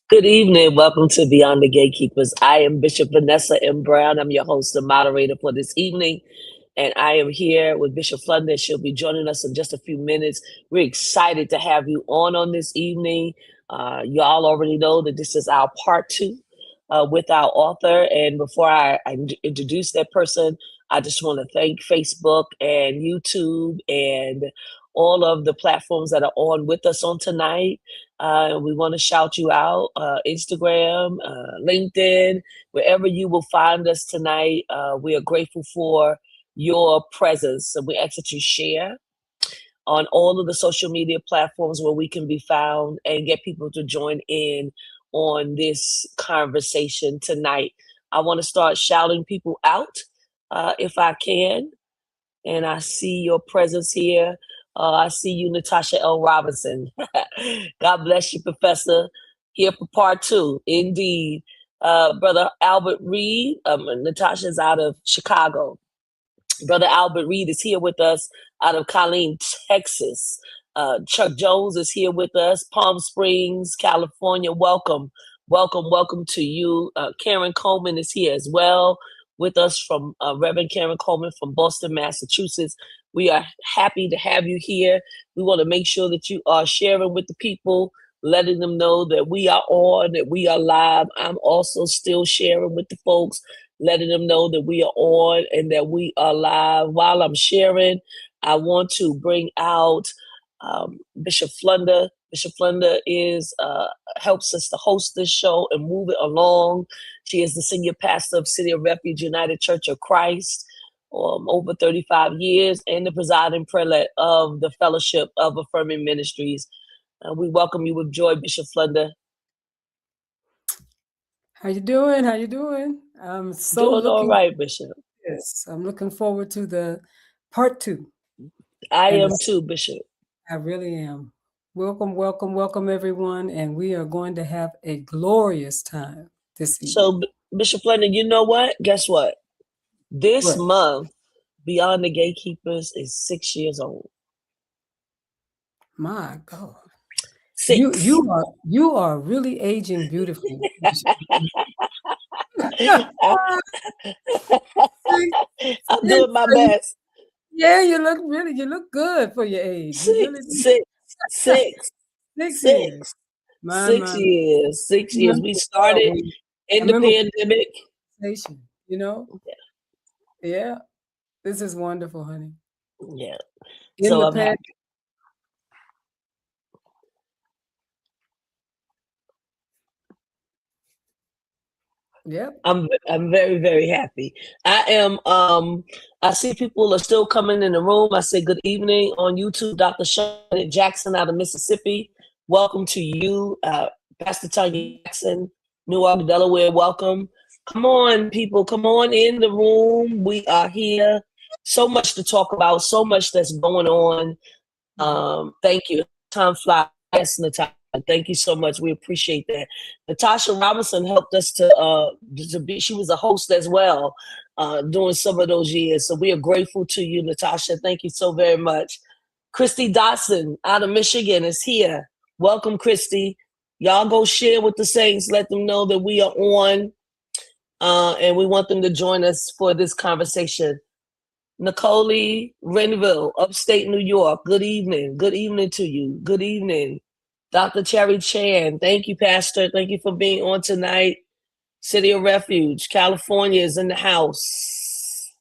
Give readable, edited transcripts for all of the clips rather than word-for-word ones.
Good evening. Welcome to Beyond the Gatekeepers. I am Bishop Vanessa M. Brown. I'm your host and moderator for this evening. And I am here with Bishop Flunder. She'll be joining us in just a few minutes. We're excited to have you on this evening. Y'all already know that this is our part two with our author. And before I introduce that person, I just want to thank Facebook and YouTube and all of the platforms that are on with us on tonight. We want to shout you out, Instagram, LinkedIn, wherever you will find us tonight. We are grateful for your presence. So we ask that you share on all of the social media platforms where we can be found and get people to join in on this conversation tonight. I want to start shouting people out if I can. And I see your presence here. I see you, Natasha L. Robinson. God bless you, Professor. Here for part two, indeed. Brother Albert Reed, Natasha's out of Chicago. Brother Albert Reed is here with us out of Colleen, Texas. Chuck Jones is here with us, Palm Springs, California. Welcome. welcome to you. Karen Coleman is here as well with us from Reverend Karen Coleman from Boston, Massachusetts. We are happy to have you here. We want to make sure that you are sharing with the people, letting them know that we are on, that we are live. I'm also still sharing with the folks, letting them know that we are on and that we are live. While I'm sharing, I want to bring out Bishop Flunder. Bishop Flunder is helps us to host this show and move it along. She is the senior pastor of City of Refuge United Church of Christ, over 35 years, and the presiding prelate of the Fellowship of Affirming Ministries. We welcome you with joy, Bishop Flunder. How you doing? How you doing? I'm so doing all right, Bishop. Yes, I'm looking forward to the part 2. I am too, Bishop. I really am. Welcome, everyone, and we are going to have a glorious time this evening. So, Bishop Flunder, you know what? Guess what? This month, Beyond the Gatekeepers is 6 years old. My God. 6. You are really aging beautifully. I'm doing my best. Yeah, you look good for your age. Six years. 6 years. We started in the pandemic. You know? Yeah. This is wonderful, honey. Yeah. So I'm happy. Yep. I'm very, very happy. I am I see people are still coming in the room. I say good evening on YouTube, Dr. Shawn Jackson out of Mississippi. Welcome to you, Pastor Tanya Jackson, Newark, Delaware. Welcome. Come on, people. Come on in the room. We are here. So much to talk about. So much that's going on. Thank you. Time flies. Yes, Natasha. Thank you so much. We appreciate that. Natasha Robinson helped us to be. She was a host as well during some of those years. So we are grateful to you, Natasha. Thank you so very much. Christy Dotson out of Michigan is here. Welcome, Christy. Y'all go share with the saints. Let them know that we are on, and we want them to join us for this conversation. Nicole Renville, upstate New York. Good evening. Good evening to you. Good evening. Dr. Cherry Chan, thank you, Pastor. Thank you for being on tonight. City of Refuge, California is in the house.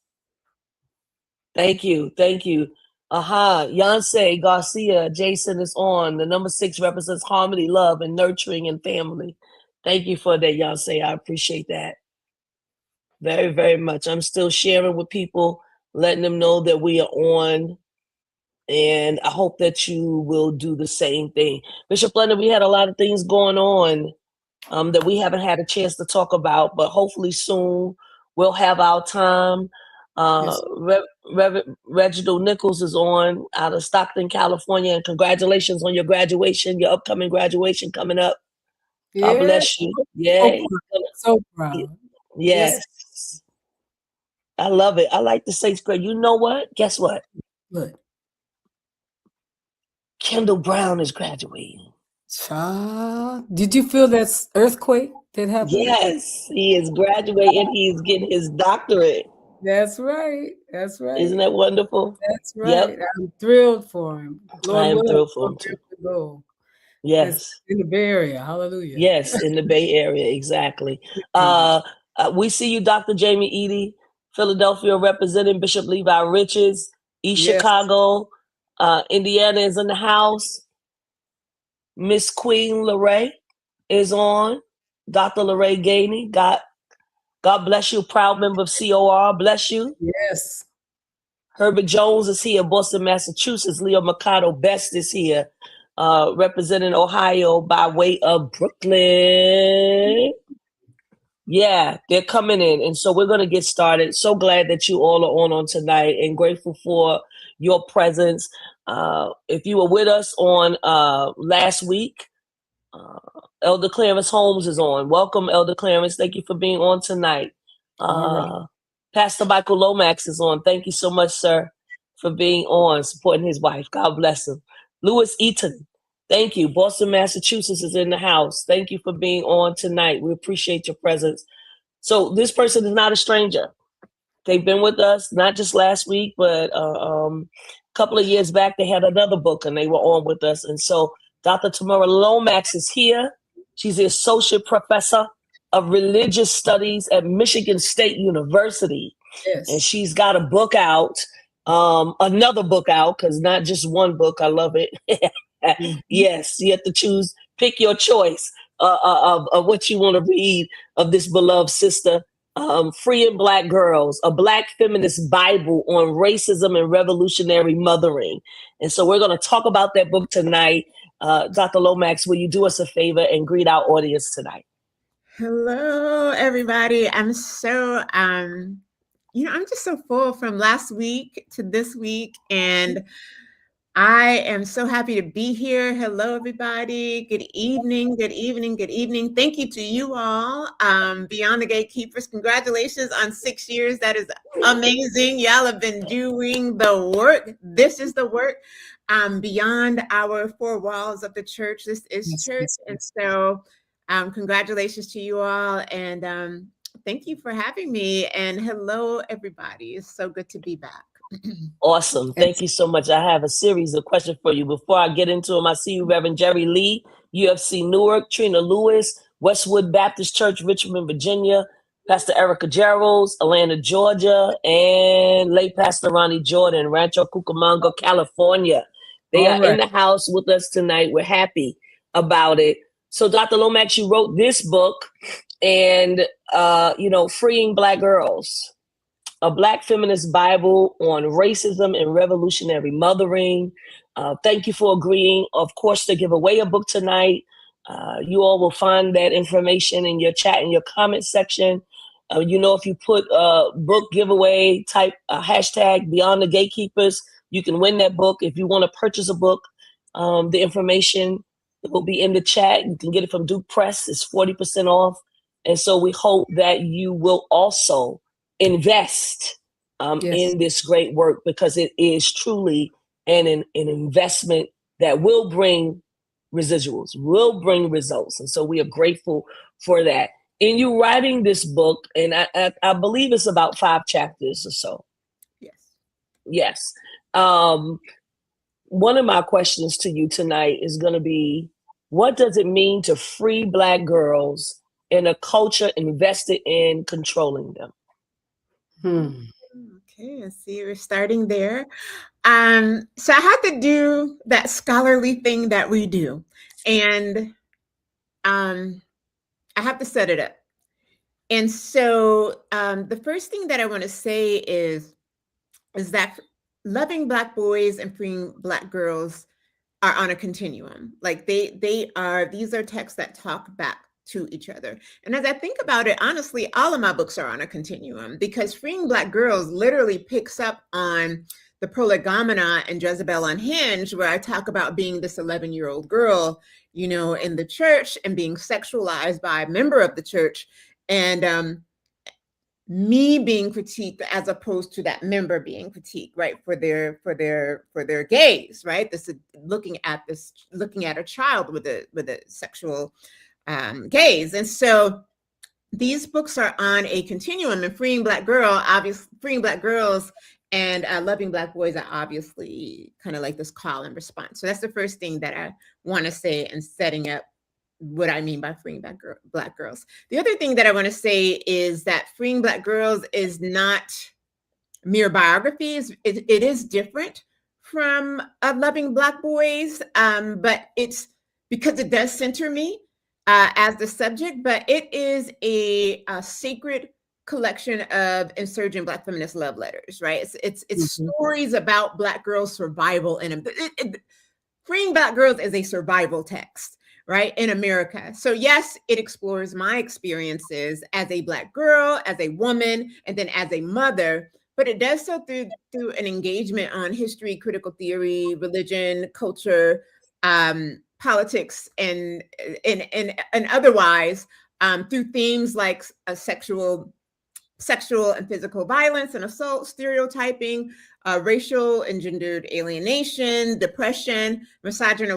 Thank you. Thank you. Yonsei Garcia, Jason is on. The number 6 represents harmony, love, and nurturing and family. Thank you for that, Yonsei. I appreciate that very, very much. I'm still sharing with people, letting them know that we are on. And I hope that you will do the same thing. Bishop Leonard, we had a lot of things going on that we haven't had a chance to talk about, but hopefully soon we'll have our time. Reginald Nichols is on out of Stockton, California, and congratulations on your graduation, your upcoming graduation coming up. Yeah. God bless you. Yeah. So proud. Yes. I love it. I like the 6th grade. You know what? Guess what? What? Kendall Brown is graduating. Did you feel that earthquake that happened? Yes, he is graduating. He's getting his doctorate. That's right. That's right. Isn't that wonderful? That's right. Yep. I'm thrilled for him. I am thrilled for him too. Yes. In the Bay Area. Hallelujah. Yes, in the Bay Area. Exactly. We see you, Dr. Jamie Eady, Philadelphia representing Bishop Levi Riches, East Chicago. Indiana is in the house. Miss Queen Lorraine is on. Dr. Lorraine Gainey. God bless you. Proud member of COR. Bless you. Yes. Herbert Jones is here. Boston, Massachusetts. Leo Mercado Best is here. Representing Ohio by way of Brooklyn. Yeah, they're coming in. And so we're going to get started. So glad that you all are on tonight and grateful for your presence. If you were with us on last week, Elder Clarence Holmes is on. Welcome, Elder Clarence. Thank you for being on tonight. Pastor Michael Lomax is on. Thank you so much, sir, for being on, supporting his wife. God bless him. Louis Eaton Thank you. Boston, Massachusetts is in the house. Thank you for being on tonight. We appreciate your presence. So this person is not a stranger. They've been with us not just last week, but a couple of years back. They had another book and they were on with us. And so Dr. Tamura Lomax is here. She's the associate professor of religious studies at Michigan State University. Yes. And she's got a book out, another book out, because not just one book. I love it. Mm-hmm. Yes, you have to choose, pick your choice of what you want to read of this beloved sister. Freeing Black Girls, a Black feminist Bible on racism and revolutionary mothering. And so we're going to talk about that book tonight. Dr. Lomax, will you do us a favor and greet our audience tonight? Hello, everybody. I'm so, I'm just so full from last week to this week, and I am so happy to be here. Hello, everybody. Good evening, good evening, good evening. Thank you to you all, Beyond the Gatekeepers. Congratulations on 6 years. That is amazing. Y'all have been doing the work. This is the work beyond our four walls of the church. This is church. And so congratulations to you all. And thank you for having me. And hello, everybody. It's so good to be back. Awesome. Thank you so much. I have a series of questions for you. Before I get into them, I see you, Reverend Jerry Lee, UFC Newark, Trina Lewis, Westwood Baptist Church, Richmond, Virginia, Pastor Erica Geralds, Atlanta, Georgia, and late Pastor Ronnie Jordan, Rancho Cucamonga, California. They are in the house with us tonight. We're happy about it. So, Dr. Lomax, you wrote this book and, Freeing Black Girls, a Black feminist Bible on racism and revolutionary mothering. Thank you for agreeing, of course, to give away a book tonight. You all will find that information in your chat, in your comment section. If you put book giveaway, type hashtag Beyond the Gatekeepers, you can win that book. If you want to purchase a book, the information will be in the chat. You can get it from Duke Press. It's 40% off. And so we hope that you will also invest in this great work, because it is truly an investment that will bring residuals, will bring results. And so we are grateful for that. In you writing this book, and I believe it's about 5 chapters or so. Yes. One of my questions to you tonight is going to be, what does it mean to free Black girls in a culture invested in controlling them? Okay, I see we're starting there. So I had to do that scholarly thing that we do, and I have to set it up. And so the first thing that I want to say is that loving Black boys and freeing Black girls are on a continuum. Like these are texts that talk back to each other. And as I think about it, honestly, all of my books are on a continuum, because Freeing Black Girls literally picks up on the prolegomena and Jezebel Unhinged, where I talk about being this 11-year-old girl, in the church and being sexualized by a member of the church, and me being critiqued as opposed to that member being critiqued, right, for their gaze, right? This is looking at a child with a sexual gaze. And so these books are on a continuum, and Freeing Black Girls and Loving Black Boys are obviously kind of like this call and response. So that's the first thing that I want to say in setting up what I mean by freeing Black girls. The other thing that I want to say is that Freeing Black Girls is not mere biographies. It is different from Loving Black Boys, but it's because it does center me as the subject, but it is a sacred collection of insurgent Black feminist love letters, right? It's stories about Black girls' survival, and Freeing Black Girls is a survival text, right, in America. So yes, it explores my experiences as a Black girl, as a woman, and then as a mother, but it does so through an engagement on history, critical theory, religion, culture, politics, and otherwise, through themes like sexual sexual and physical violence and assault, stereotyping, racial and gendered alienation, depression, misogyny,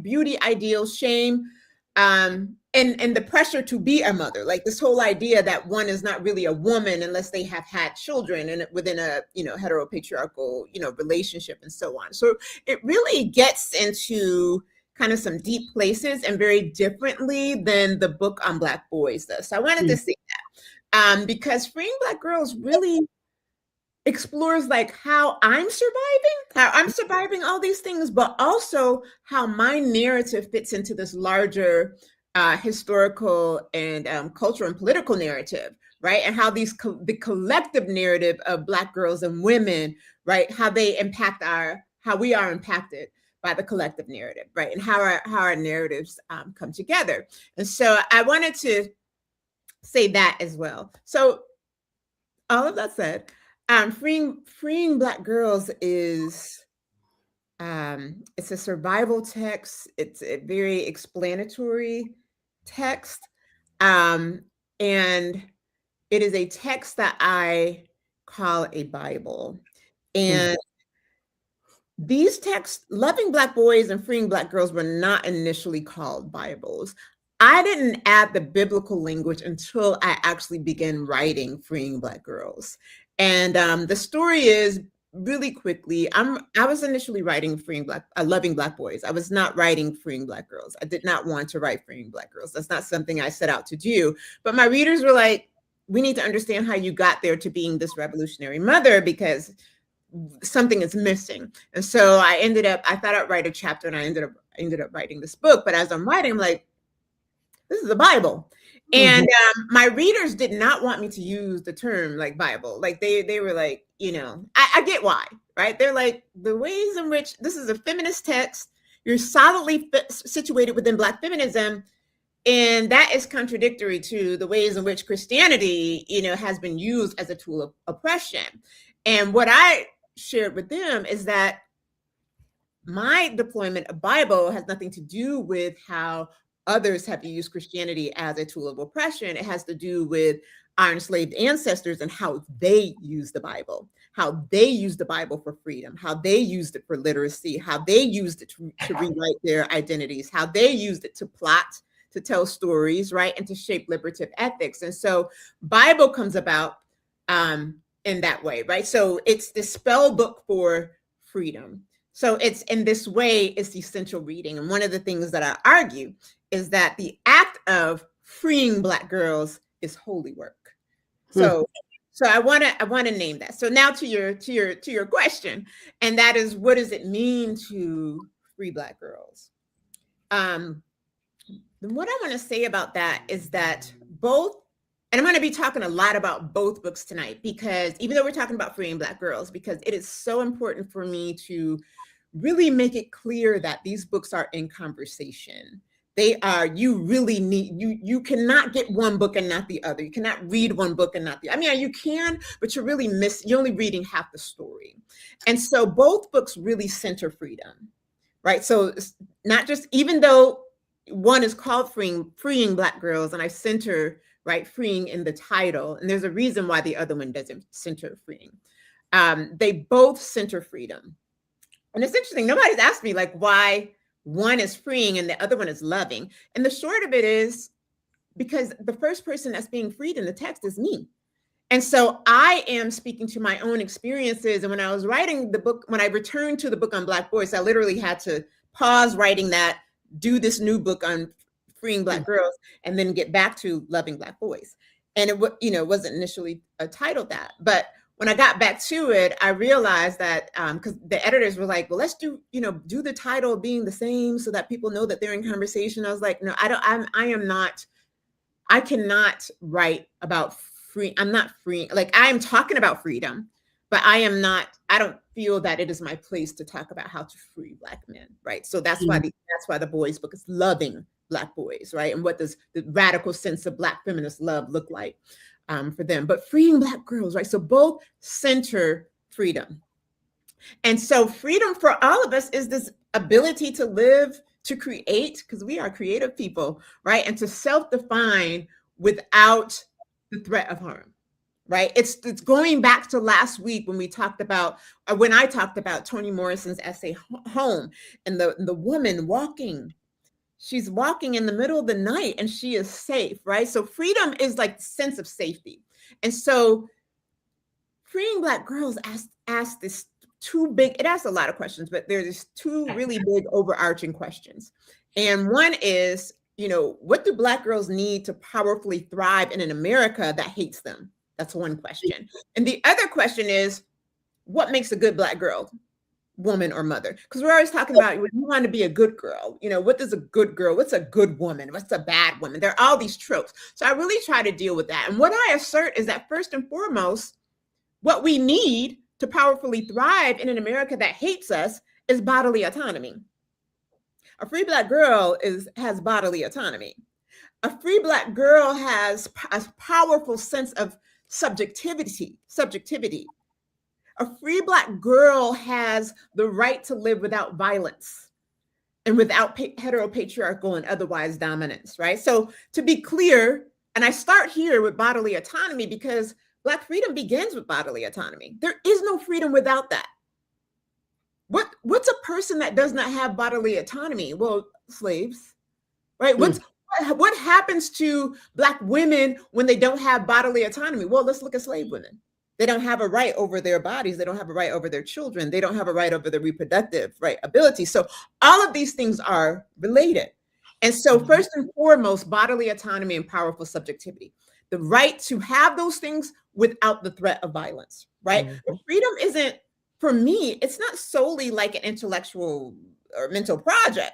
beauty ideals, shame, and the pressure to be a mother. Like this whole idea that one is not really a woman unless they have had children and within a heteropatriarchal relationship and so on. So it really gets into kind of some deep places and very differently than the book on Black boys does. So I wanted to say that because Freeing Black Girls really explores like how I'm surviving all these things, but also how my narrative fits into this larger historical and cultural and political narrative, right? And how the collective narrative of Black girls and women, right? How they impact how we are impacted by the collective narrative, right? And how our narratives come together. And so I wanted to say that as well. So all of that said, Freeing Black Girls is it's a survival text. It's a very explanatory text, and it is a text that I call a Bible. And these texts, Loving Black Boys and Freeing Black Girls, were not initially called Bibles. I didn't add the biblical language until I actually began writing Freeing Black Girls. And the story is, really quickly, I was initially writing Loving Black Boys. I was not writing Freeing Black Girls. I did not want to write Freeing Black Girls. That's not something I set out to do. But my readers were like, we need to understand how you got there to being this revolutionary mother, because something is missing. And so I thought I'd write a chapter, and I ended up writing this book. But as I'm writing, I'm like, this is the Bible. And my readers did not want me to use the term like Bible. Like they were like, I get why, right? They're like, the ways in which this is a feminist text, you're solidly situated within Black feminism. And that is contradictory to the ways in which Christianity, has been used as a tool of oppression. And what I shared with them is that my deployment of Bible has nothing to do with how others have used Christianity as a tool of oppression. It has to do with our enslaved ancestors and how they use the Bible, how they use the Bible for freedom, how they used it for literacy, how they used it to rewrite their identities, how they used it to plot, to tell stories, right? And to shape liberative ethics. And so Bible comes about in that way, right? So it's the spell book for freedom. So it's in this way, it's essential reading. And one of the things that I argue is that the act of freeing Black girls is holy work. So I want to name that. So now to your question, and that is, what does it mean to free Black girls? What I want to say about that is that both, and I'm going to be talking a lot about both books tonight, because even though we're talking about freeing Black girls, because it is so important for me to really make it clear that these books are in conversation. You really need, you cannot get one book and not the other. You cannot read one book and not the other. I mean, you can, but you're only reading half the story. And so both books really center freedom, right? So it's not just, even though one is called Freeing Black Girls, and I center, right, freeing in the title, and there's a reason why the other one doesn't center freeing. They both center freedom. And it's interesting, nobody's asked me like why one is freeing and the other one is loving. And the short of it is because the first person that's being freed in the text is me. And so I am speaking to my own experiences. And when I was writing the book, when I returned to the book on Black boys, I literally had to pause writing that, do this new book on freeing Black girls, and then get back to loving Black boys. And it wasn't initially titled that. But when I got back to it, I realized that because the editors were like, well, let's do the title being the same so that people know that they're in conversation. I was like, no, I cannot write about I'm not free. Like, I am talking about freedom, but I don't feel that it is my place to talk about how to free Black men, right? So that's why the boys book is loving Black boys, right? And what does the radical sense of Black feminist love look like for them? But freeing Black girls, right? So both center freedom. And so freedom for all of us is this ability to live, to create, because we are creative people, right? And to self-define without the threat of harm. right? It's going back to last week when I talked about Toni Morrison's essay Home, and the woman walking. She's walking in the middle of the night and she is safe, right? So freedom is like the sense of safety. And so freeing Black girls ask this it asks a lot of questions, but there's two really big overarching questions. And one is, what do Black girls need to powerfully thrive in an America that hates them? That's one question. And the other question is, what makes a good Black girl, woman, or mother? Because we're always talking about, when you want to be a good girl, what is a good girl? What's a good woman? What's a bad woman? There are all these tropes. So I really try to deal with that. And what I assert is that first and foremost, what we need to powerfully thrive in an America that hates us is bodily autonomy. A free Black girl has bodily autonomy. A free Black girl has a powerful sense of subjectivity. A free Black girl has the right to live without violence and without heteropatriarchal and otherwise dominance, right? So to be clear, and I start here with bodily autonomy because Black freedom begins with bodily autonomy. There is no freedom without that. What's a person that does not have bodily autonomy? Well, slaves, right? What happens to Black women when they don't have bodily autonomy? Well, let's look at slave women. They don't have a right over their bodies. They don't have a right over their children. They don't have a right over their reproductive ability. So all of these things are related. And so first and foremost, bodily autonomy and powerful subjectivity. The right to have those things without the threat of violence, right? Freedom isn't, for me, it's not solely like an intellectual or mental project,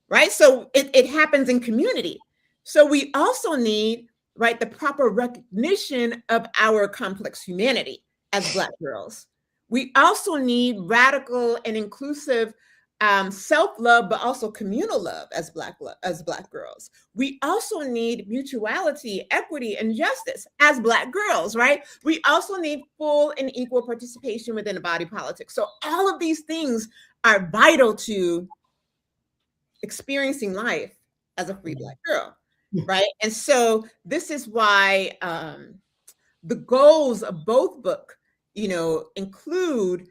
right? So it happens in community. So we also need, right, the proper recognition of our complex humanity as Black girls. We also need radical and inclusive self-love, but also communal love as Black girls. We also need mutuality, equity, and justice as Black girls, right? We also need full and equal participation within the body politic. So all of these things are vital to experiencing life as a free Black girl, right? And so this is why the goals of both book, include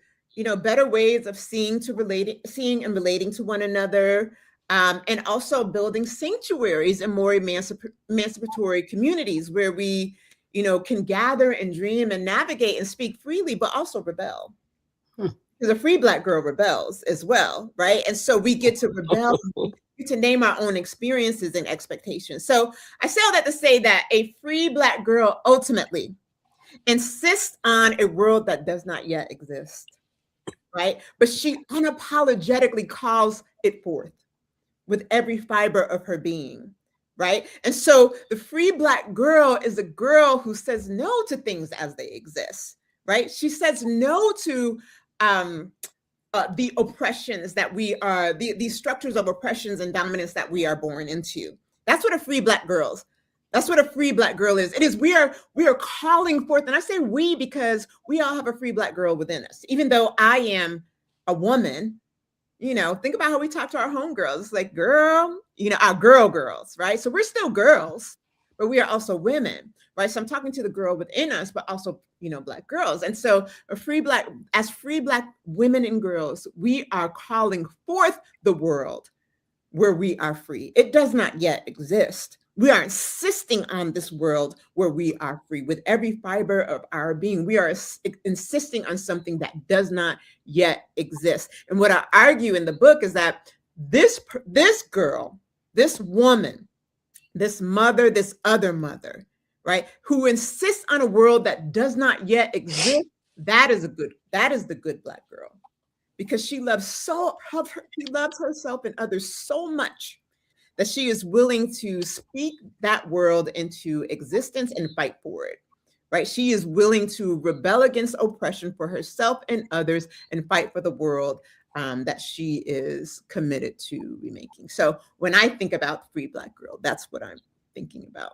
better ways of seeing and relating to one another, and also building sanctuaries and more emancipatory communities where we, can gather and dream and navigate and speak freely, but also rebel. Because a free Black girl rebels as well, right? And so we get to rebel, to name our own experiences and expectations. So I say all that to say that a free Black girl ultimately insists on a world that does not yet exist. Right? But she unapologetically calls it forth with every fiber of her being, right? And so the free Black girl is a girl who says no to things as they exist, right? She says no to the oppressions that we are, these structures of oppressions and dominance that we are born into. That's what a free Black girl is. It is, we are calling forth, and I say we because we all have a free Black girl within us. Even though I am a woman, think about how we talk to our homegirls. It's like, girl, our girls, right? So we're still girls, but we are also women, right? So I'm talking to the girl within us, but also, Black girls. And so as free Black women and girls, we are calling forth the world where we are free. It does not yet exist. We are insisting on this world where we are free with every fiber of our being. We are insisting on something that does not yet exist. And what I argue in the book is that this girl, this woman, this mother, this other mother, right, who insists on a world that does not yet exist, that is the good Black girl, because she loves herself and others so much that she is willing to speak that world into existence and fight for it, right? She is willing to rebel against oppression for herself and others and fight for the world that she is committed to remaking. So when I think about free Black girl, that's what I'm thinking about.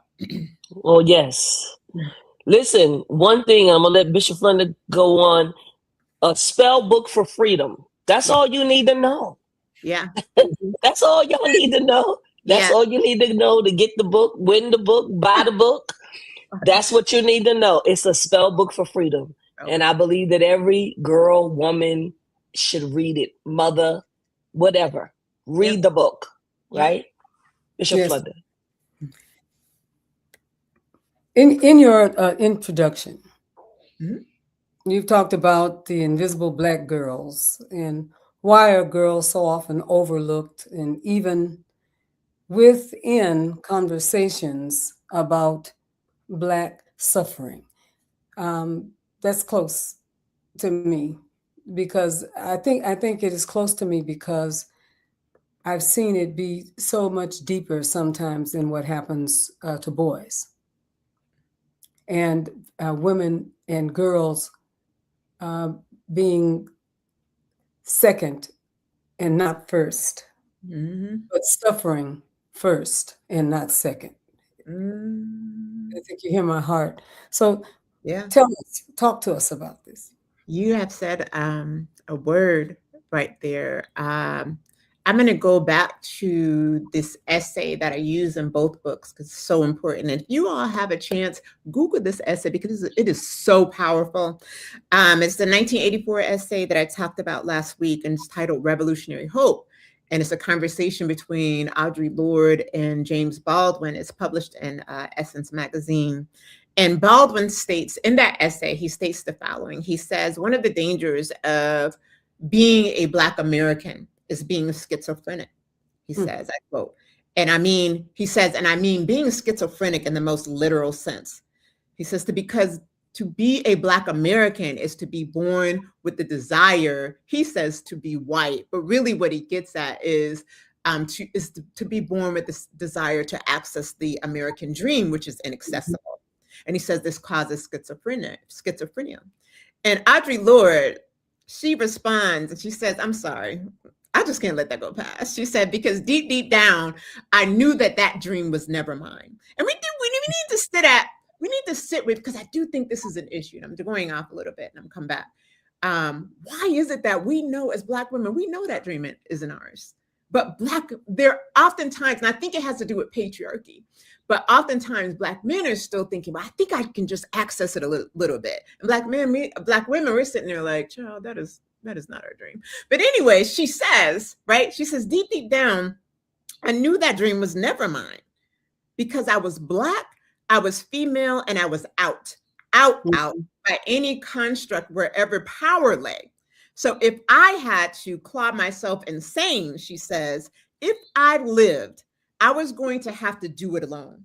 Well, yes. Listen, one thing, I'm going to let Bishop Flunder go on. A spell book for freedom. That's all you need to know. Yeah. That's all y'all need to know. That's all you need to know to get the book, win the book, buy the book. That's what you need to know. It's a spell book for freedom. Okay. And I believe that every girl, woman should read it. Mother, whatever. Read the book, right? Bishop Yes. London. In your introduction, Mhm. you've talked about the invisible Black girls and why are girls so often overlooked, and even within conversations about Black suffering. That's close to me because I think it is close to me because I've seen it be so much deeper sometimes than what happens to boys and women and girls being second and not first, but suffering first and not second. I think you hear my heart. So talk to us about this. You have said a word right there. I'm going to go back to this essay that I use in both books because it's so important. And if you all have a chance, Google this essay because it is so powerful. It's the 1984 essay that I talked about last week, and it's titled Revolutionary Hope. And it's a conversation between Audre Lorde and James Baldwin. It's published in Essence magazine. And Baldwin states in that essay, he states the following. He says, one of the dangers of being a Black American is being schizophrenic. He says, I quote, he says, being schizophrenic in the most literal sense. He says, because to be a Black American is to be born with the desire, he says, to be white. But really what he gets at is to be born with this desire to access the American dream, which is inaccessible. And he says this causes schizophrenia. And Audre Lorde, she responds and she says, I'm sorry, I just can't let that go past. She said, because deep, deep down, I knew that dream was never mine. And we need to sit with, because I do think this is an issue. And I'm going off a little bit and I'm come back. Why is it that we know as Black women, we know that dream isn't ours? But there oftentimes, and I think it has to do with patriarchy, but oftentimes Black men are still thinking, well, I think I can just access it a little bit. And Black women, we're sitting there like, child, that is not our dream. But anyway, she says, right? She says, deep, deep down, I knew that dream was never mine because I was Black, I was female, and I was out by any construct wherever power lay. So if I had to claw myself insane, she says, if I lived, I was going to have to do it alone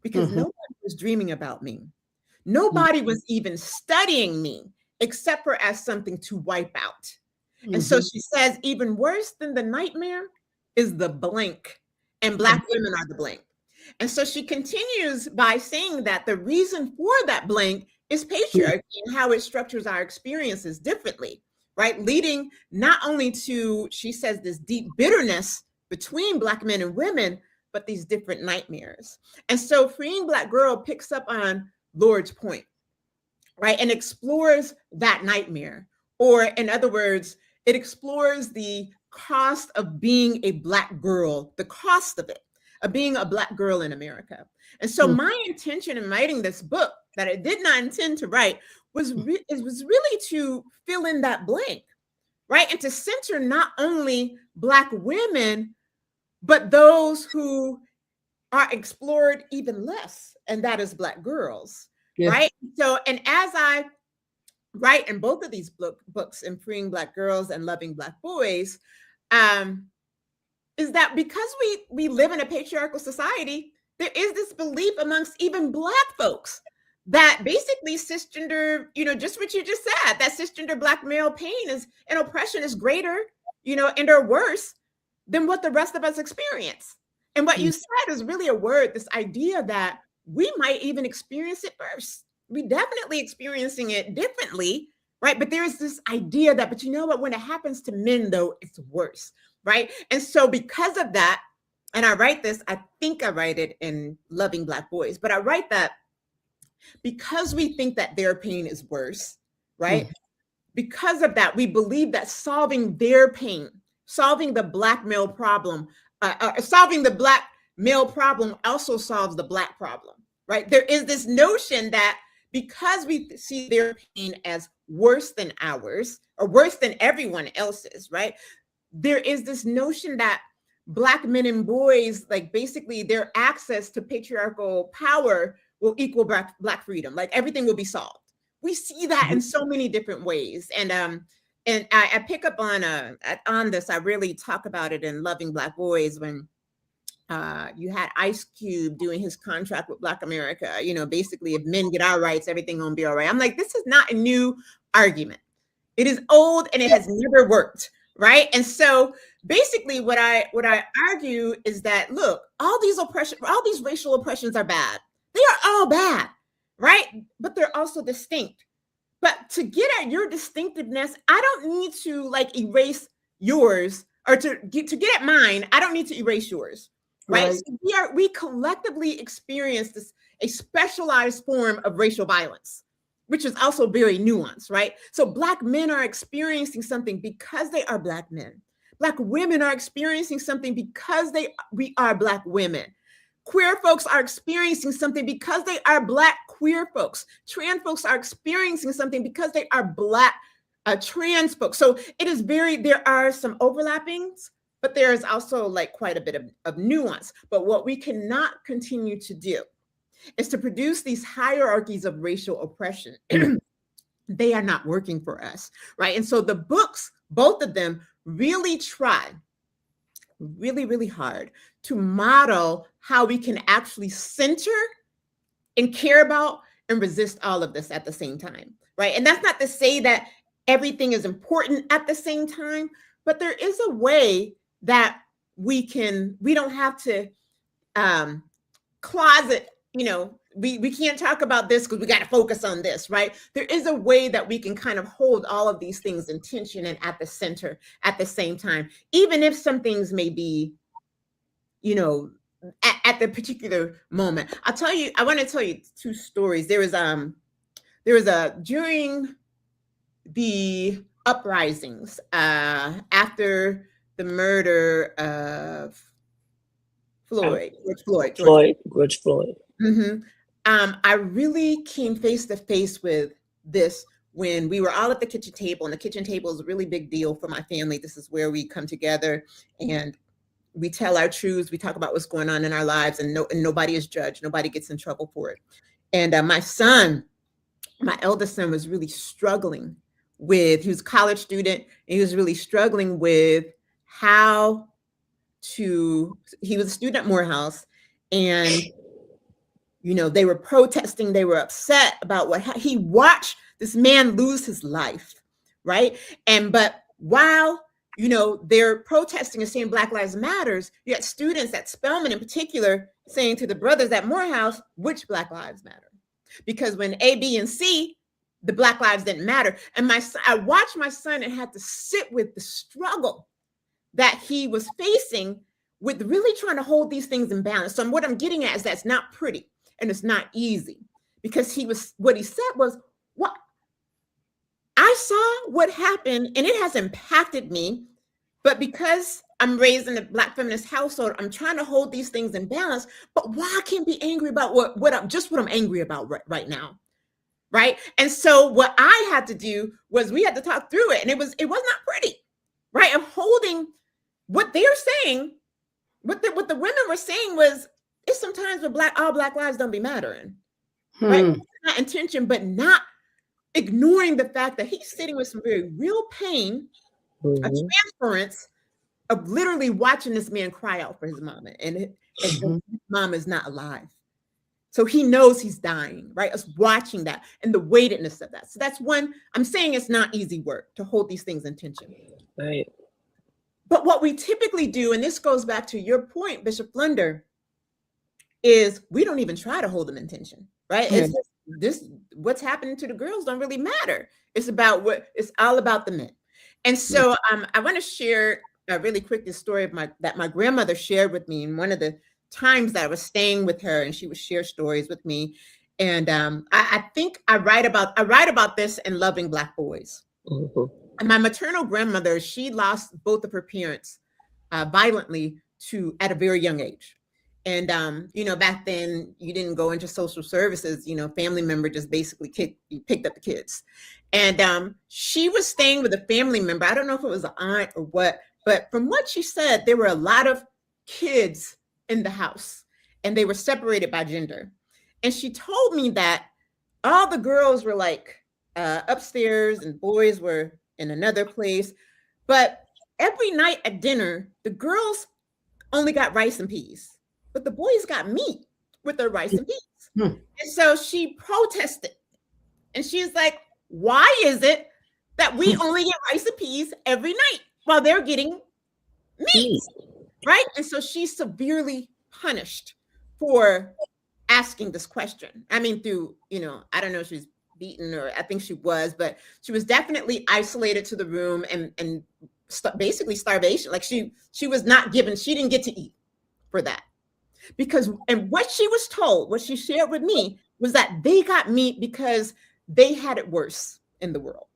because nobody was dreaming about me. Nobody was even studying me except for as something to wipe out. And so she says, even worse than the nightmare is the blank, and Black women are the blank. And so she continues by saying that the reason for that blank is patriarchy and how it structures our experiences differently. Right, leading not only to, she says, this deep bitterness between Black men and women, but these different nightmares. And so Freeing Black Girl picks up on Lorde's point, right, and explores that nightmare. Or in other words, it explores the cost of being a Black girl, the cost of it, of being a Black girl in America. And so my intention in writing this book that I did not intend to write was really to fill in that blank, right? And to center not only Black women, but those who are explored even less, and that is Black girls, right? So, and as I write in both of these books, in Freeing Black Girls and Loving Black Boys, is that because we live in a patriarchal society, there is this belief amongst even Black folks that basically cisgender, just what you just said, that cisgender Black male pain and oppression is greater, and or worse than what the rest of us experience. And what you said is really a word, this idea that we might even experience it first. We definitely experiencing it differently, right? But there is this idea that, but you know what, when it happens to men though, it's worse, right? And so because of that, and I write this, I think I write it in Loving Black Boys, but I write that because we think that their pain is worse, right? Because of that, we believe that solving their pain, solving the Black male problem, solving the Black male problem also solves the Black problem, right? There is this notion that because we see their pain as worse than ours or worse than everyone else's, right? There is this notion that Black men and boys, like basically their access to patriarchal power will equal Black freedom. Like everything will be solved. We see that in so many different ways. And I pick up on this. I really talk about it in Loving Black Boys when you had Ice Cube doing his contract with Black America. You know, basically, if men get our rights, everything gonna be all right. I'm like, this is not a new argument. It is old and it has never worked, right? And so basically what I argue is that, look, all these racial oppressions are bad. They are all bad, right? But they're also distinct. But to get at your distinctiveness, I don't need to like erase yours, or to get at mine, I don't need to erase yours, right? So we collectively experience a specialized form of racial violence, which is also very nuanced, right? So Black men are experiencing something because they are Black men. Black women are experiencing something because we are Black women. Queer folks are experiencing something because they are Black queer folks. Trans folks are experiencing something because they are Black trans folks. So there are some overlappings, but there is also like quite a bit of nuance. But what we cannot continue to do is to produce these hierarchies of racial oppression. They are not working for us, right? And so the books, both of them, really try really, really hard to model how we can actually center and care about and resist all of this at the same time, right? And that's not to say that everything is important at the same time, but there is a way that we don't have to closet, we can't talk about this because we got to focus on this, right? There is a way that we can kind of hold all of these things in tension and at the center at the same time, even if some things may be, at the particular moment. I want to tell you two stories. There was during the uprisings after the murder of George Floyd. Mm-hmm. I really came face to face with this when we were all at the kitchen table, and the kitchen table is a really big deal for my family. This is where we come together and we tell our truths. We talk about what's going on in our lives, and nobody is judged. Nobody gets in trouble for it. And my eldest son was really struggling he was a college student, and he was really struggling with he was a student at Morehouse, and they were protesting, they were upset about he watched this man lose his life, right? But while they're protesting and saying Black Lives Matters, you had students at Spelman in particular saying to the brothers at Morehouse, which Black Lives matter? Because when A, B, and C, the Black lives didn't matter. And I watched my son and had to sit with the struggle that he was facing with really trying to hold these things in balance. So what I'm getting at is that's not pretty and it's not easy, because what he said was, what I saw what happened and it has impacted me, but because I'm raised in a Black feminist household, I'm trying to hold these things in balance. But why I can't be angry about what I'm angry about right now, right? And so what I had to do was we had to talk through it, and it was not pretty, right? I'm holding what they're saying. What the women were saying was, it's sometimes where all Black lives don't be mattering, right? Not intention, but not ignoring the fact that he's sitting with some very real pain, a transference of literally watching this man cry out for his mama, and his mama is not alive. So he knows he's dying, right? Us watching that and the weightedness of that. So that's one. I'm saying it's not easy work to hold these things in tension. Right. But what we typically do, and this goes back to your point, Bishop Flunder, is we don't even try to hold them in tension, right? Yeah. It's just what's happening to the girls don't really matter. It's all about the men. And so I want to share really quick this story that my grandmother shared with me in one of the times that I was staying with her, and she would share stories with me. And I think I write about this in Loving Black Boys. Mm-hmm. And my maternal grandmother, she lost both of her parents violently at a very young age. And back then you didn't go into social services. Family member just basically picked up the kids. And she was staying with a family member. I don't know if it was an aunt or what, but from what she said, there were a lot of kids in the house and they were separated by gender. And she told me that all the girls were like upstairs and boys were in another place. But every night at dinner, the girls only got rice and peas, but the boys got meat with their rice and peas. And so she protested. And she's like, why is it that we only get rice and peas every night while they're getting meat? Right? And so she's severely punished for asking this question. I mean, through, I don't know if she's beaten or I think she was, but she was definitely isolated to the room and basically starvation. Like she was not given, she didn't get to eat for that. And what she was told, what she shared with me was that they got meat because they had it worse in the world.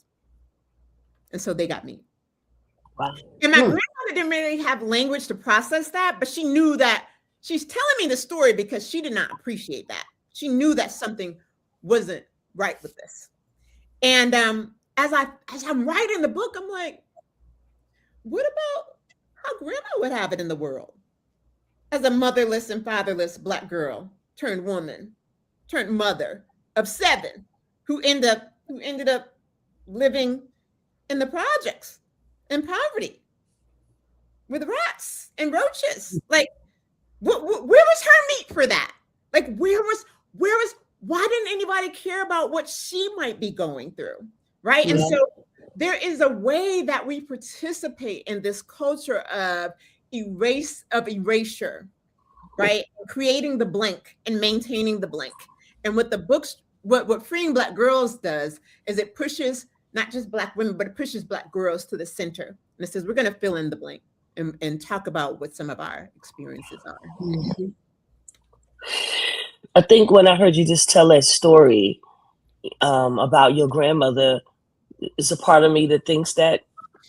And so they got meat. Wow. And my grandmother didn't really have language to process that, but she knew that she's telling me the story because she did not appreciate that. She knew that something wasn't right with this. And as I'm writing the book, I'm like, what about how grandma would have it in the world? As a motherless and fatherless Black girl turned woman, turned mother of 7, who ended up living in the projects in poverty with rats and roaches. Like, where was her meat for that? Like, where was why didn't anybody care about what she might be going through? Right. Yeah. And so there is a way that we participate in this culture of erasure, right? Creating the blank and maintaining the blank. And what the books, what Freeing Black Girls does is it pushes not just Black women, but it pushes Black girls to the center. And it says, we're going to fill in the blank and talk about what some of our experiences are. Mm-hmm. I think when I heard you just tell that story about your grandmother, it's a part of me that thinks that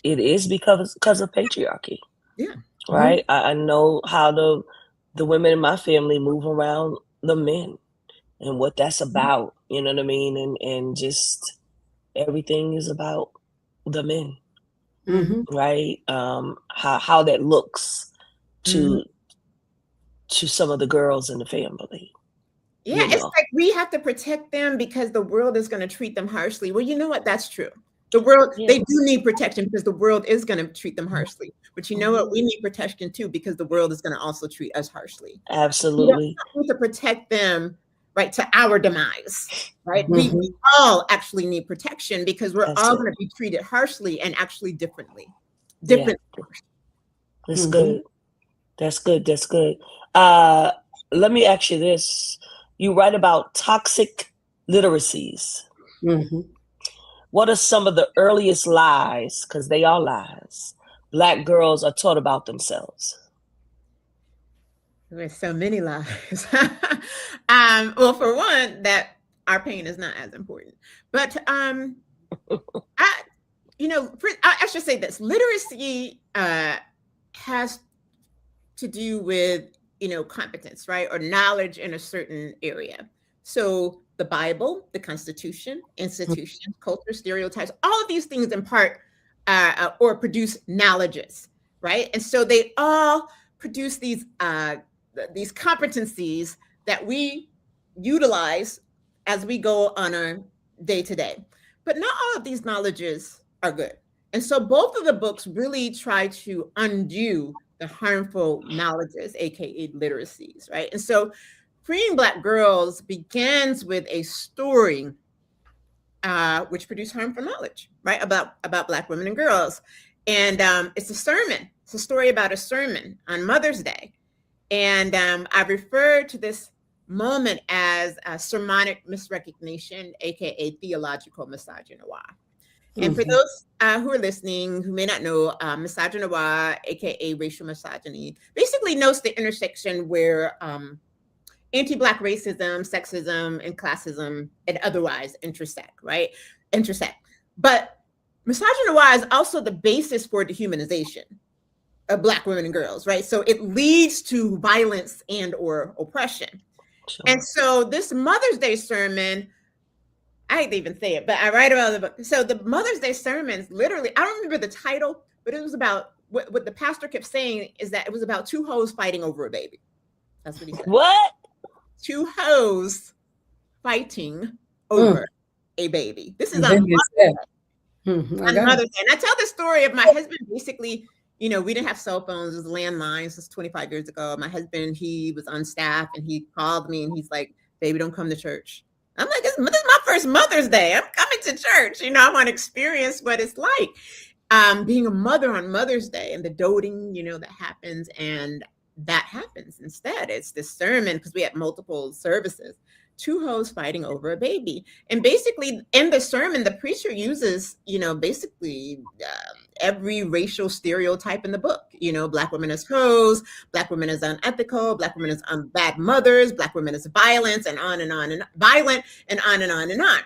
it is because of patriarchy. Yeah. Right. Mm-hmm. I know how the women in my family move around the men and what that's about. You know what I mean? And just everything is about the men. Mm-hmm. Right. How that looks to some of the girls in the family. Yeah, it's like we have to protect them because the world is going to treat them harshly. Well, you know what? That's true. The world, they do need protection because the world is going to treat them harshly. But you know what? We need protection too because the world is going to also treat us harshly. Absolutely. We need to protect them, right, to our demise, right? Mm-hmm. We all actually need protection because we're all going to be treated harshly and actually differently. That's good. That's good. That's good. Let me ask you this. You write about toxic literacies. Mm-hmm. What are some of the earliest lies, because they are lies, Black girls are taught about themselves? There's so many lies. Well, for one, that our pain is not as important. But I should say this. Literacy has to do with competence, right? Or knowledge in a certain area. So the Bible, the Constitution, institutions, culture, stereotypes, all of these things in part or produce knowledges, right? And so they all produce these competencies that we utilize as we go on our day-to-day. But not all of these knowledges are good. And so both of the books really try to undo the harmful knowledges, aka literacies, right? And so Freeing Black Girls begins with a story which produced harmful knowledge, right? About Black women and girls. And it's a sermon. It's a story about a sermon on Mother's Day. And I refer to this moment as a sermonic misrecognition, aka theological misogyny. And for those who are listening, who may not know, misogyny, aka racial misogyny, basically notes the intersection where anti-Black racism, sexism, and classism and otherwise intersect, right? But misogyny is also the basis for dehumanization, of Black women and girls, right? So it leads to violence and or oppression. Sure. And so this Mother's Day sermon, I hate to even say it, but I write about the book. So the Mother's Day sermons, literally, I don't remember the title, but it was about what the pastor kept saying is that it was about two hoes fighting over a baby. That's what he said. What? Two hoes fighting over a baby. This is on Mother's Day. On Mother's Day. And I tell the story of my husband. Basically, you know, we didn't have cell phones. It was landlines. This was 25 years ago. My husband, he was on staff and he called me and he's like, baby, don't come to church. I'm like, this is my first Mother's Day. I'm coming to church. You know, I want to experience what it's like being a mother on Mother's Day and the doting, you know, that happens. And that happens instead. It's this sermon because we had multiple services. Two hoes fighting over a baby. And basically in the sermon, the preacher uses, you know, basically every racial stereotype in the book. You know, Black women as hoes, Black women as unethical, Black women as bad mothers, Black women as violence, and on and on and violent, and on and on and on.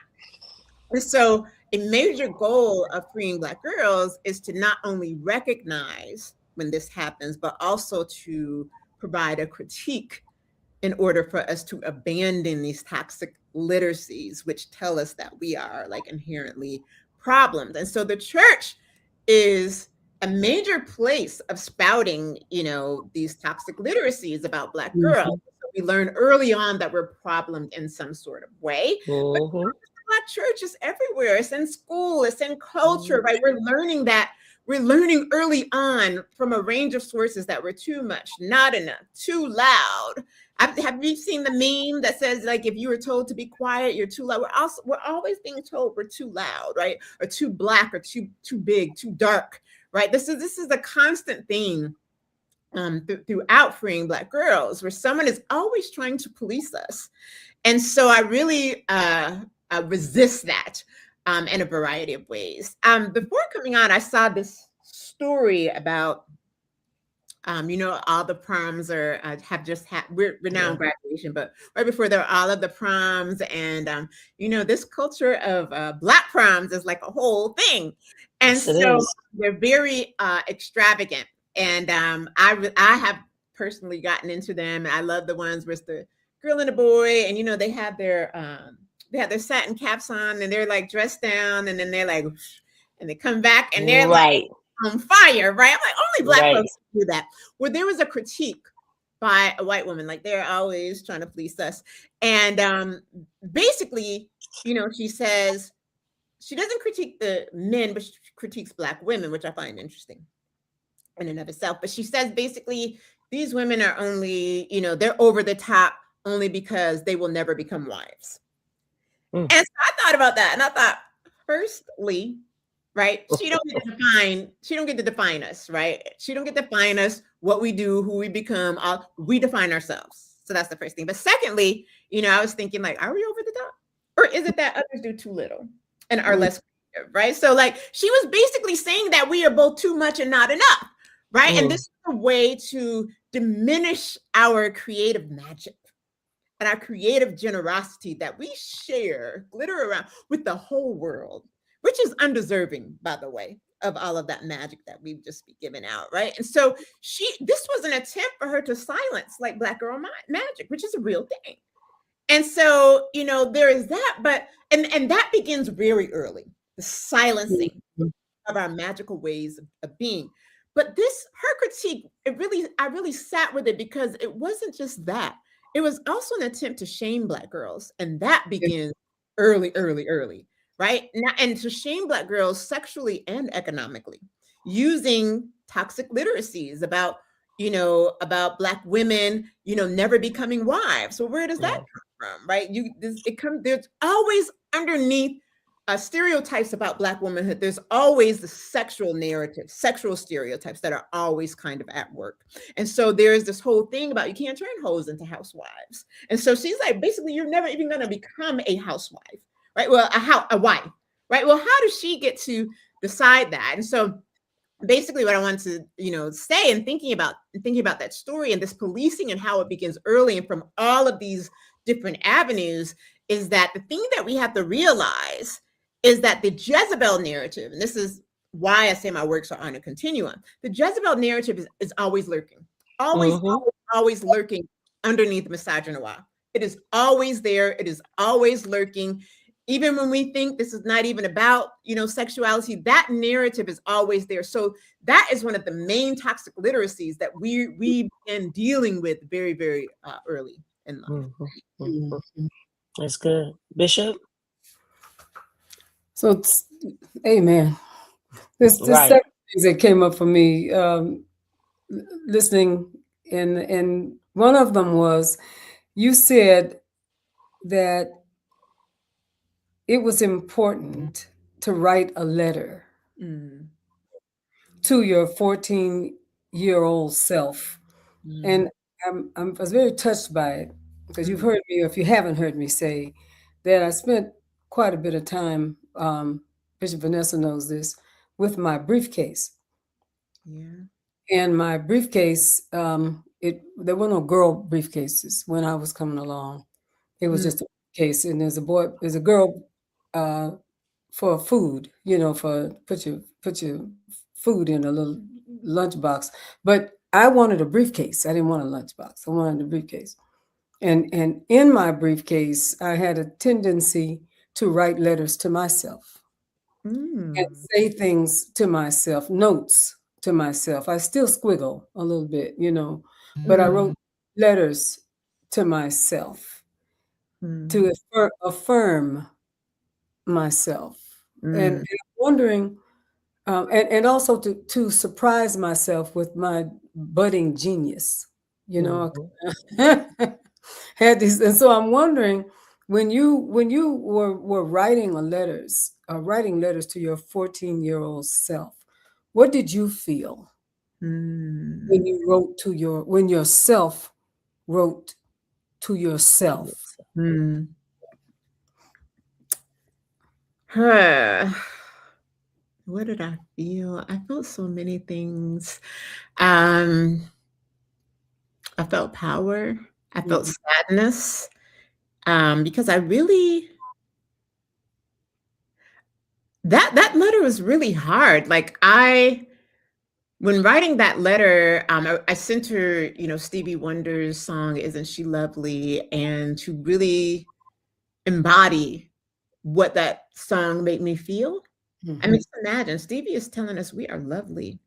And so a major goal of freeing Black girls is to not only recognize when this happens, but also to provide a critique in order for us to abandon these toxic literacies, which tell us that we are like inherently problems. And so the church is a major place of spouting, you know, these toxic literacies about Black girls. So we learn early on that we're problemed in some sort of way. But the Black church is everywhere. It's in school, it's in culture, right? We're learning that. We're learning early on from a range of sources that we're too much, not enough, too loud. Have you seen the meme that says, like, if you were told to be quiet, you're too loud? We're always being told we're too loud, right? Or too Black, or too big, too dark, right? This is a constant theme throughout freeing Black girls, where someone is always trying to police us. And so I really resist that in a variety of ways. Before coming on, I saw this story about, you know, all the proms have just had, we're now in graduation, but right before there, all of the proms, and you know, this culture of Black proms is like a whole thing, and Yes, so they're very extravagant. And I have personally gotten into them. I love the ones where it's the girl and the boy, and you know, they have their satin caps on, and they're like dressed down, and then they're like, and they come back, and they're like on fire, right? I'm like, only Black folks do that. Where there was a critique by a white woman, like they're always trying to police us. And basically, you know, she says, she doesn't critique the men, but she critiques Black women, which I find interesting in and of itself. But she says, basically, these women are only, you know, they're over the top only because they will never become wives. And so I thought about that, and I thought, firstly, right, she don't get to define us, right? She don't get to define us, what we do, who we become. We define ourselves. So that's the first thing. But secondly, you know, I was thinking, like, are we over the top, or is it that others do too little and are less creative, right? So like, she was basically saying that we are both too much and not enough, right? And this is a way to diminish our creative magic and our creative generosity that we share, glitter around with the whole world, which is undeserving, by the way, of all of that magic that we've just been giving out, right? And so this was an attempt for her to silence like Black girl magic, which is a real thing. And so, you know, there is that, but, and that begins very early, the silencing of our magical ways of being. But her critique, I really sat with it, because it wasn't just that. It was also an attempt to shame Black girls. And that begins early, right? And to shame Black girls sexually and economically, using toxic literacies about, you know, about Black women, you know, never becoming wives. So where does that come from, right? There's always underneath stereotypes about Black womanhood. There's always the sexual narrative, sexual stereotypes that are always kind of at work. And so there's this whole thing about you can't turn hoes into housewives. And so she's like, basically, you're never even going to become a housewife, right? Well, a wife, right? Well, how does she get to decide that? And so basically what I want to, you know, say, and thinking about that story and this policing and how it begins early and from all of these different avenues, is that the thing that we have to realize is that the Jezebel narrative, and this is why I say my works are on a continuum. The Jezebel narrative is always lurking, always, always lurking underneath misogynoir. It is always there. It is always lurking. Even when we think this is not even about, sexuality, that narrative is always there. So that is one of the main toxic literacies that we began dealing with very, very early in life. That's good. Bishop? So it's, amen. There's Right. several things that came up for me listening, and one of them was, you said that it was important to write a letter to your 14-year-old self. And I was very touched by it, because you've heard me, or if you haven't heard me say that I spent quite a bit of time, Bishop Vanessa knows this, with my briefcase. Yeah. And my briefcase, there were no girl briefcases when I was coming along. It was just a case, and there's a girl for food, for put your food in a little lunchbox. But I wanted a briefcase. I didn't want a lunchbox. I wanted a briefcase. And in my briefcase, I had a tendency to write letters to myself and say things to myself, notes to myself. I still squiggle a little bit, but I wrote letters to myself to affirm myself. And I'm wondering, and also to surprise myself with my budding genius, had these. And so I'm wondering, when you were writing letters to your 14-year-old self, what did you feel when you wrote when yourself wrote to yourself? What did I feel? I felt so many things. I felt power. I felt sadness, because I really, that letter was really hard. Like when writing that letter, I sent her, Stevie Wonder's song, "Isn't She Lovely?" and to really embody what that song made me feel. I mean, just imagine, Stevie is telling us we are lovely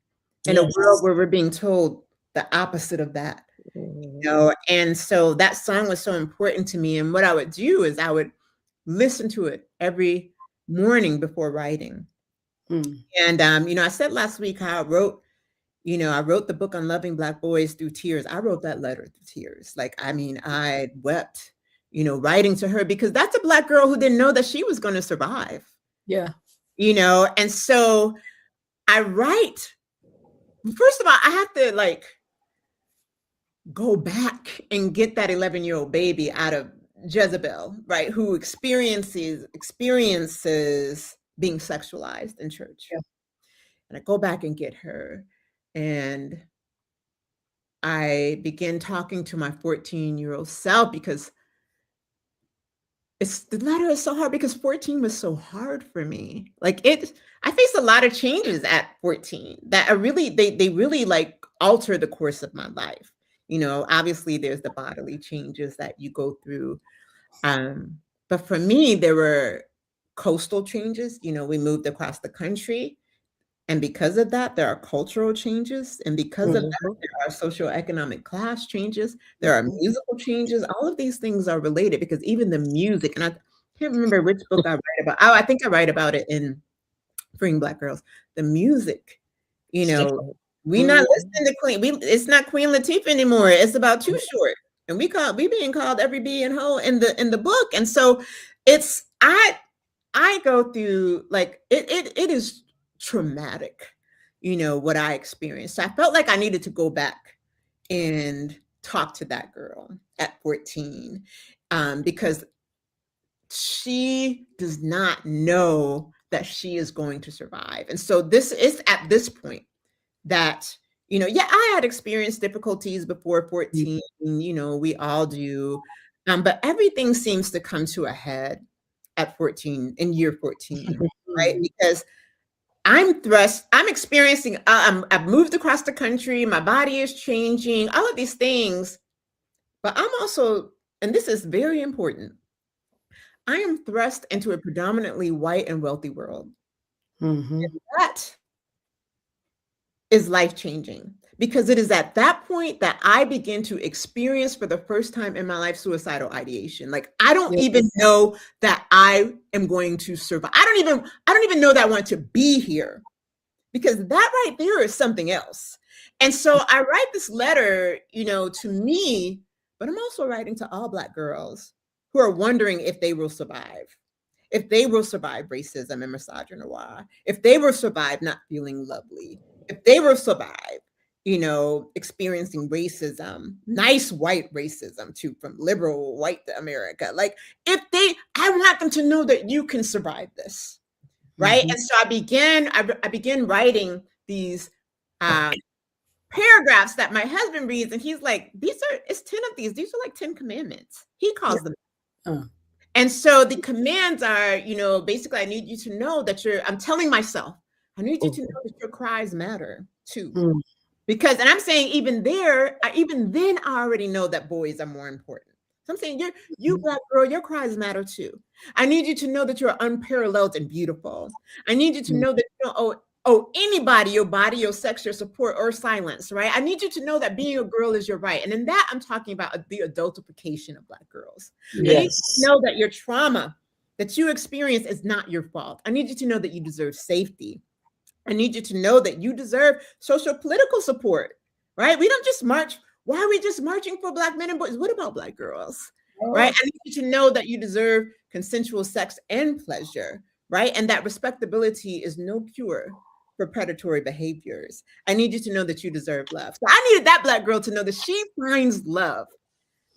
in a world where we're being told the opposite of that. And so that song was so important to me. And what I would do is I would listen to it every morning before writing. And I said last week how I wrote the book on loving Black boys through tears. I wrote that letter through tears. Like, I mean, I wept, writing to her, because that's a Black girl who didn't know that she was going to survive. Yeah. And so I write. First of all, I have to go back and get that 11-year-old baby out of Jezebel, right? Who experiences being sexualized in church. Yeah. And I go back and get her, and I begin talking to my 14-year-old self, because the letter is so hard, because 14 was so hard for me. I faced a lot of changes at 14 that they really alter the course of my life. Obviously there's the bodily changes that you go through. But for me, there were coastal changes. We moved across the country. And because of that, there are cultural changes. And because of that, there are socioeconomic class changes. There are musical changes. All of these things are related, because even the music, and I can't remember which book I write about. Oh, I think I write about it in Freeing Black Girls. The music, we not listening to Queen. It's not Queen Latifah anymore. It's about Too Short. And we being called every B and hoe in the book. And so I go through it is traumatic, what I experienced. So I felt like I needed to go back and talk to that girl at 14, because she does not know that she is going to survive. And so this is at this point that, I had experienced difficulties before 14, we all do. But everything seems to come to a head at 14, in year 14, right? Because I'm experiencing, I've moved across the country, my body is changing, all of these things. But I'm also, and this is very important, I am thrust into a predominantly white and wealthy world. Mm-hmm. And that is life-changing, because it is at that point that I begin to experience for the first time in my life suicidal ideation. Like, I don't even know that I am going to survive. I don't even know that I want to be here, because that right there is something else. And so I write this letter, to me, but I'm also writing to all Black girls who are wondering if they will survive. If they will survive racism and misogyny, if they will survive not feeling lovely, if they will survive, experiencing racism, nice white racism too, from liberal white America. Like, I want them to know that you can survive this, right? Mm-hmm. And so I began writing these paragraphs that my husband reads, and he's like, it's 10 of these. These are like 10 commandments. He calls them. And so the commands are, basically, I need you to know that I'm telling myself, I need you to know that your cries matter too. Because, and I'm saying even then, I already know that boys are more important. So I'm saying, you Black girl, your cries matter too. I need you to know that you're unparalleled and beautiful. I need you to know that you don't owe anybody your body, your sex, your support, or silence, right? I need you to know that being a girl is your right. And in that, I'm talking about the adultification of Black girls. Yes. I need you to know that your trauma that you experience is not your fault. I need you to know that you deserve safety. I need you to know that you deserve social political support, right? We don't just march. Why are we just marching for Black men and boys? What about Black girls, right? I need you to know that you deserve consensual sex and pleasure, right? And that respectability is no cure for predatory behaviors. I need you to know that you deserve love. So I needed that Black girl to know that she finds love,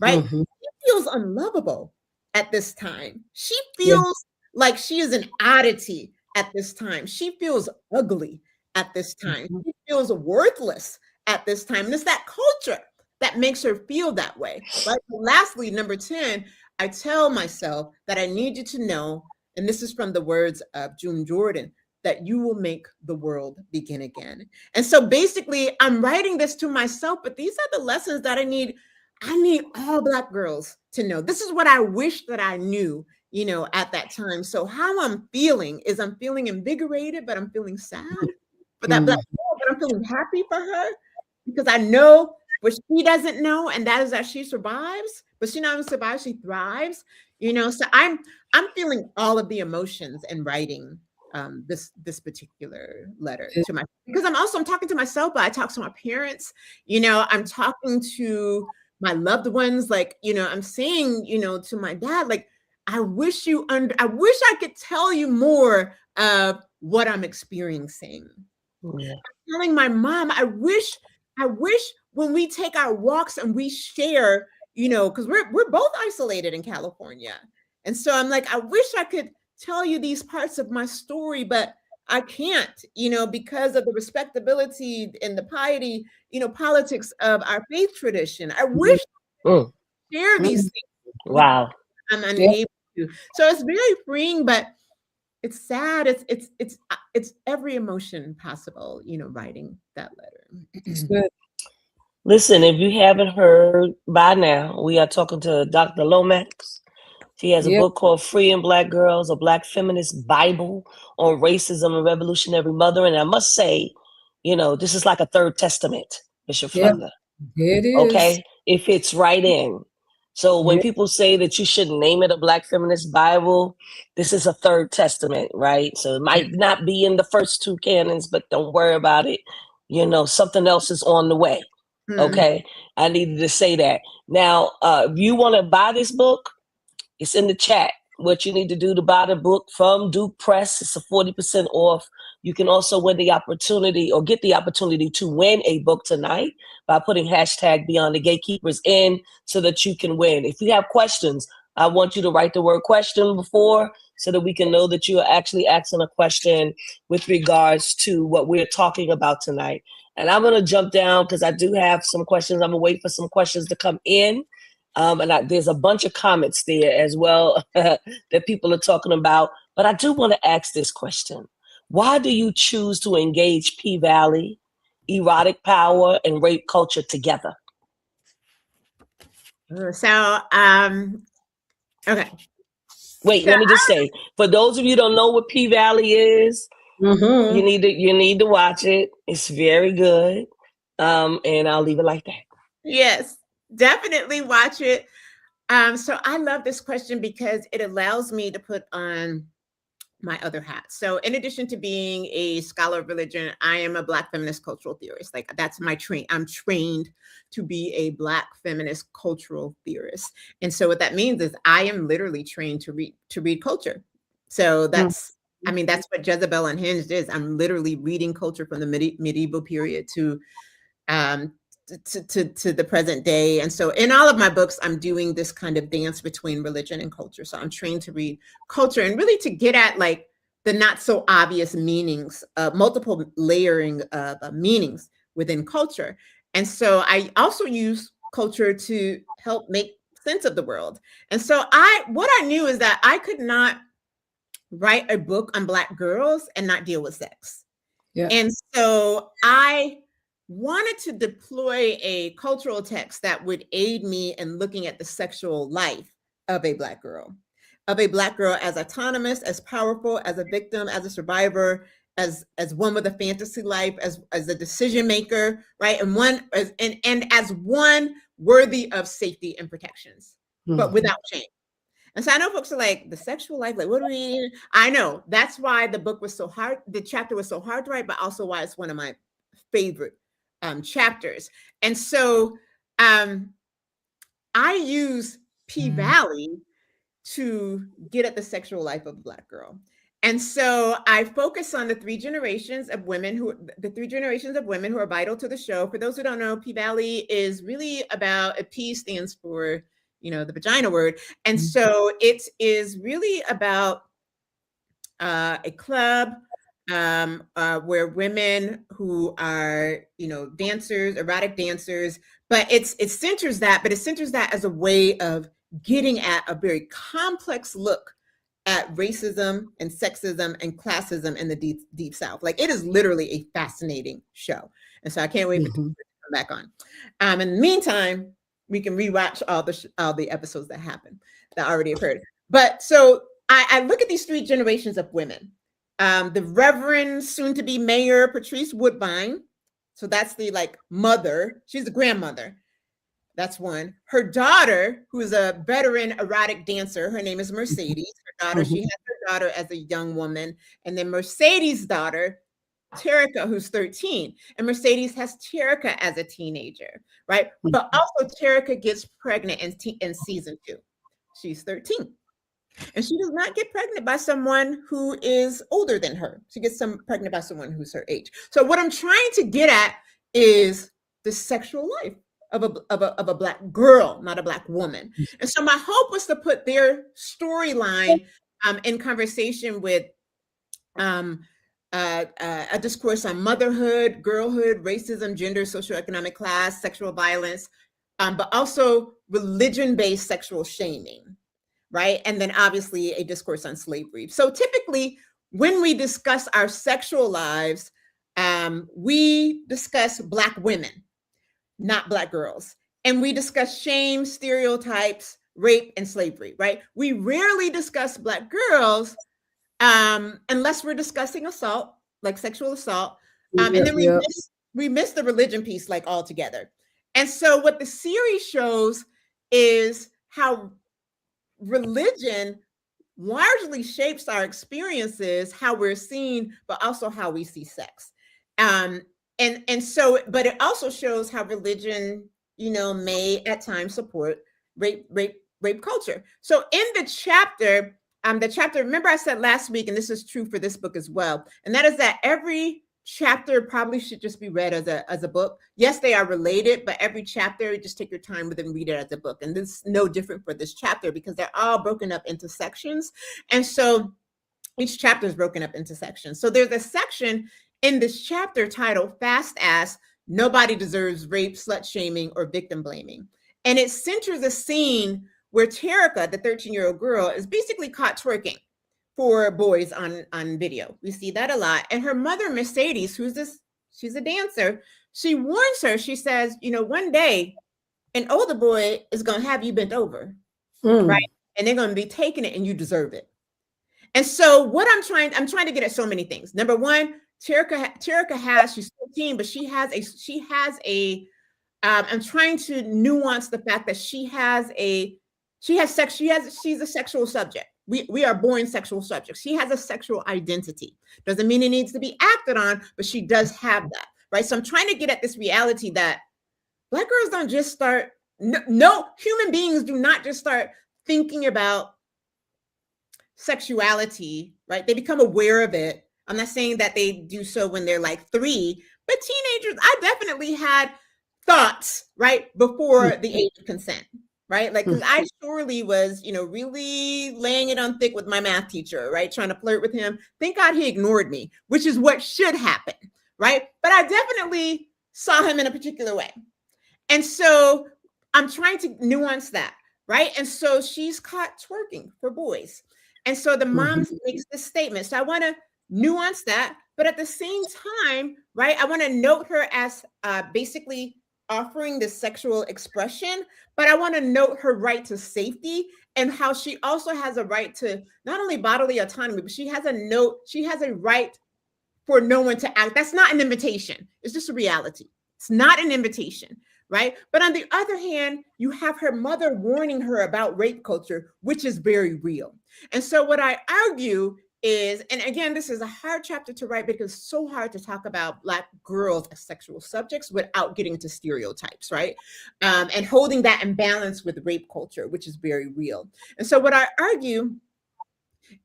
right? She feels unlovable at this time. She feels like she is an oddity at this time. She feels ugly at this time. She feels worthless at this time. And it's that culture that makes her feel that way, right? But lastly, number 10, I tell myself that I need you to know, and this is from the words of June Jordan, that you will make the world begin again. And so basically, I'm writing this to myself, but these are the lessons that I need all Black girls to know. This is what I wish that I knew, at that time. So how I'm feeling is I'm feeling invigorated, but I'm feeling sad for that Black girl, but I'm feeling happy for her, because I know what she doesn't know, and that is that she survives, but she not only survives, she thrives, so I'm feeling all of the emotions in writing this particular letter to my, because I'm talking to myself, but I talk to my parents, I'm talking to my loved ones, like, I'm saying, to my dad, like, I wish I could tell you more of what I'm experiencing. Yeah. I'm telling my mom, I wish when we take our walks and we share, because we're both isolated in California. And so I'm like, I wish I could tell you these parts of my story, but I can't, because of the respectability and the piety, politics of our faith tradition. I wish I could share these things. Wow. I'm unable to. So it's very freeing, but it's sad. It's every emotion possible, writing that letter. Listen, if you haven't heard by now, we are talking to Dr. Lomax. She has a book called Freeing Black Girls, a Black Feminist Bible on Racism and Revolutionary Mother. And I must say, this is like a third testament, Bishop Flunder. It is. Okay? It fits right in. So when people say that you shouldn't name it a Black Feminist Bible, this is a third testament, right? So it might not be in the first two canons, but don't worry about it. Something else is on the way. Okay? I needed to say that. Now, if you want to buy this book, it's in the chat. What you need to do to buy the book from Duke Press, it's a 40% off. You can also win the opportunity or get the opportunity to win a book tonight by putting hashtag Beyond the Gatekeepers in so that you can win. If you have questions, I want you to write the word question before so that we can know that you are actually asking a question with regards to what we're talking about tonight. And I'm going to jump down because I do have some questions. I'm going to wait for some questions to come in. There's a bunch of comments there as well that people are talking about. But I do want to ask this question. Why do you choose to engage P-Valley, erotic power, and rape culture together? So, okay. Wait, So, let me just say, for those of you who don't know what P-Valley is, you need to watch it. It's very good. And I'll leave it like that. yes, definitely watch it. So I love this question because it allows me to put on my other hat. So in addition to being a scholar of religion, I am a Black feminist cultural theorist. Like that's my I'm trained to be a Black feminist cultural theorist. And so what that means is I am literally trained to read culture. So that's, I mean, that's what Jezebel Unhinged is. I'm literally reading culture from the medieval period to the present day. And so in all of my books, I'm doing this kind of dance between religion and culture. So I'm trained to read culture and really to get at like the not so obvious meanings, multiple layering of meanings within culture. And so I also use culture to help make sense of the world. And so what I knew is that I could not write a book on Black girls and not deal with sex. Yeah. And so I wanted to deploy a cultural text that would aid me in looking at the sexual life of a Black girl, as autonomous, as powerful, as a victim, as a survivor, as one with a fantasy life, as a decision maker, right? And as one worthy of safety and protections, but without shame. And so I know folks are like, the sexual life, like, what do we? I know that's why the book was so hard. The chapter was so hard to write, but also why it's one of my favorite chapters. And so I use P-Valley to get at the sexual life of a Black girl. And so I focus on the three generations of women who are vital to the show. For those who don't know, P-Valley is really about, a P stands for, the vagina word. And so it is really about a club where women who are, dancers, erotic dancers, but it centers that as a way of getting at a very complex look at racism and sexism and classism in the deep South. Like it is literally a fascinating show. And so I can't wait for it to come back on. In the meantime, we can rewatch all the episodes that already occurred. But so I look at these three generations of women. The Reverend soon-to-be Mayor Patrice Woodbine. So that's the mother. She's the grandmother. That's one. Her daughter, who is a veteran erotic dancer, her name is Mercedes. Her daughter, she has her daughter as a young woman. And then Mercedes' daughter, Terica, who's 13. And Mercedes has Terica as a teenager, right? But also Terica gets pregnant in season 2. She's 13. And she does not get pregnant by someone who is older than her. She gets pregnant by someone who's her age. So what I'm trying to get at is the sexual life of a Black girl, not a Black woman. And so my hope was to put their storyline in conversation with a discourse on motherhood, girlhood, racism, gender, socioeconomic class, sexual violence, but also religion-based sexual shaming, right? And then obviously a discourse on slavery. So typically when we discuss our sexual lives, we discuss Black women, not Black girls. And we discuss shame, stereotypes, rape, and slavery, right? We rarely discuss Black girls unless we're discussing assault, like sexual assault. And then we miss the religion piece altogether. And so what the series shows is how religion largely shapes our experiences, how we're seen, but also how we see sex. And so, but it also shows how religion, may at times support rape culture. So in the chapter, remember I said last week, and this is true for this book as well, and that is that every chapter probably should just be read as a book. Yes, they are related, but every chapter, just take your time with it and read it as a book. And this is no different for this chapter because they're all broken up into sections. And so each chapter is broken up into sections. So there's a section in this chapter titled Fast Ass, Nobody Deserves Rape, Slut Shaming, or Victim Blaming. And it centers a scene where Terica, the 13-year-old girl, is basically caught twerking for boys on video. We see that a lot. And her mother, Mercedes, she's a dancer. She warns her. She says, one day an older boy is going to have you bent over, right? And they're going to be taking it and you deserve it. And so what I'm trying to get at so many things. Number one, Terica she's 14, but she's a nuance the fact that she's a sexual subject. We are born sexual subjects. She has a sexual identity. Doesn't mean it needs to be acted on, but she does have that, right? So I'm trying to get at this reality that Black girls don't just start, no human beings do not just start thinking about sexuality, right? They become aware of it. I'm not saying that they do so when they're like 3, but teenagers, I definitely had thoughts, right, before the age of consent. Right? Like, because I surely was, really laying it on thick with my math teacher, right? Trying to flirt with him. Thank God he ignored me, which is what should happen, right? But I definitely saw him in a particular way. And so I'm trying to nuance that, right? And so she's caught twerking for boys. And so the mom makes this statement. So I want to nuance that, but at the same time, right, I want to note her as basically offering this sexual expression, but I want to note her right to safety and how she also has a right to not only bodily autonomy, but she has a right for no one to act. That's not an invitation. It's just a reality. It's not an invitation, right? But on the other hand, you have her mother warning her about rape culture, which is very real. And so what I argue is, and again, this is a hard chapter to write because it's so hard to talk about Black girls as sexual subjects without getting into stereotypes, right? And holding that in balance with rape culture, which is very real. And so what I argue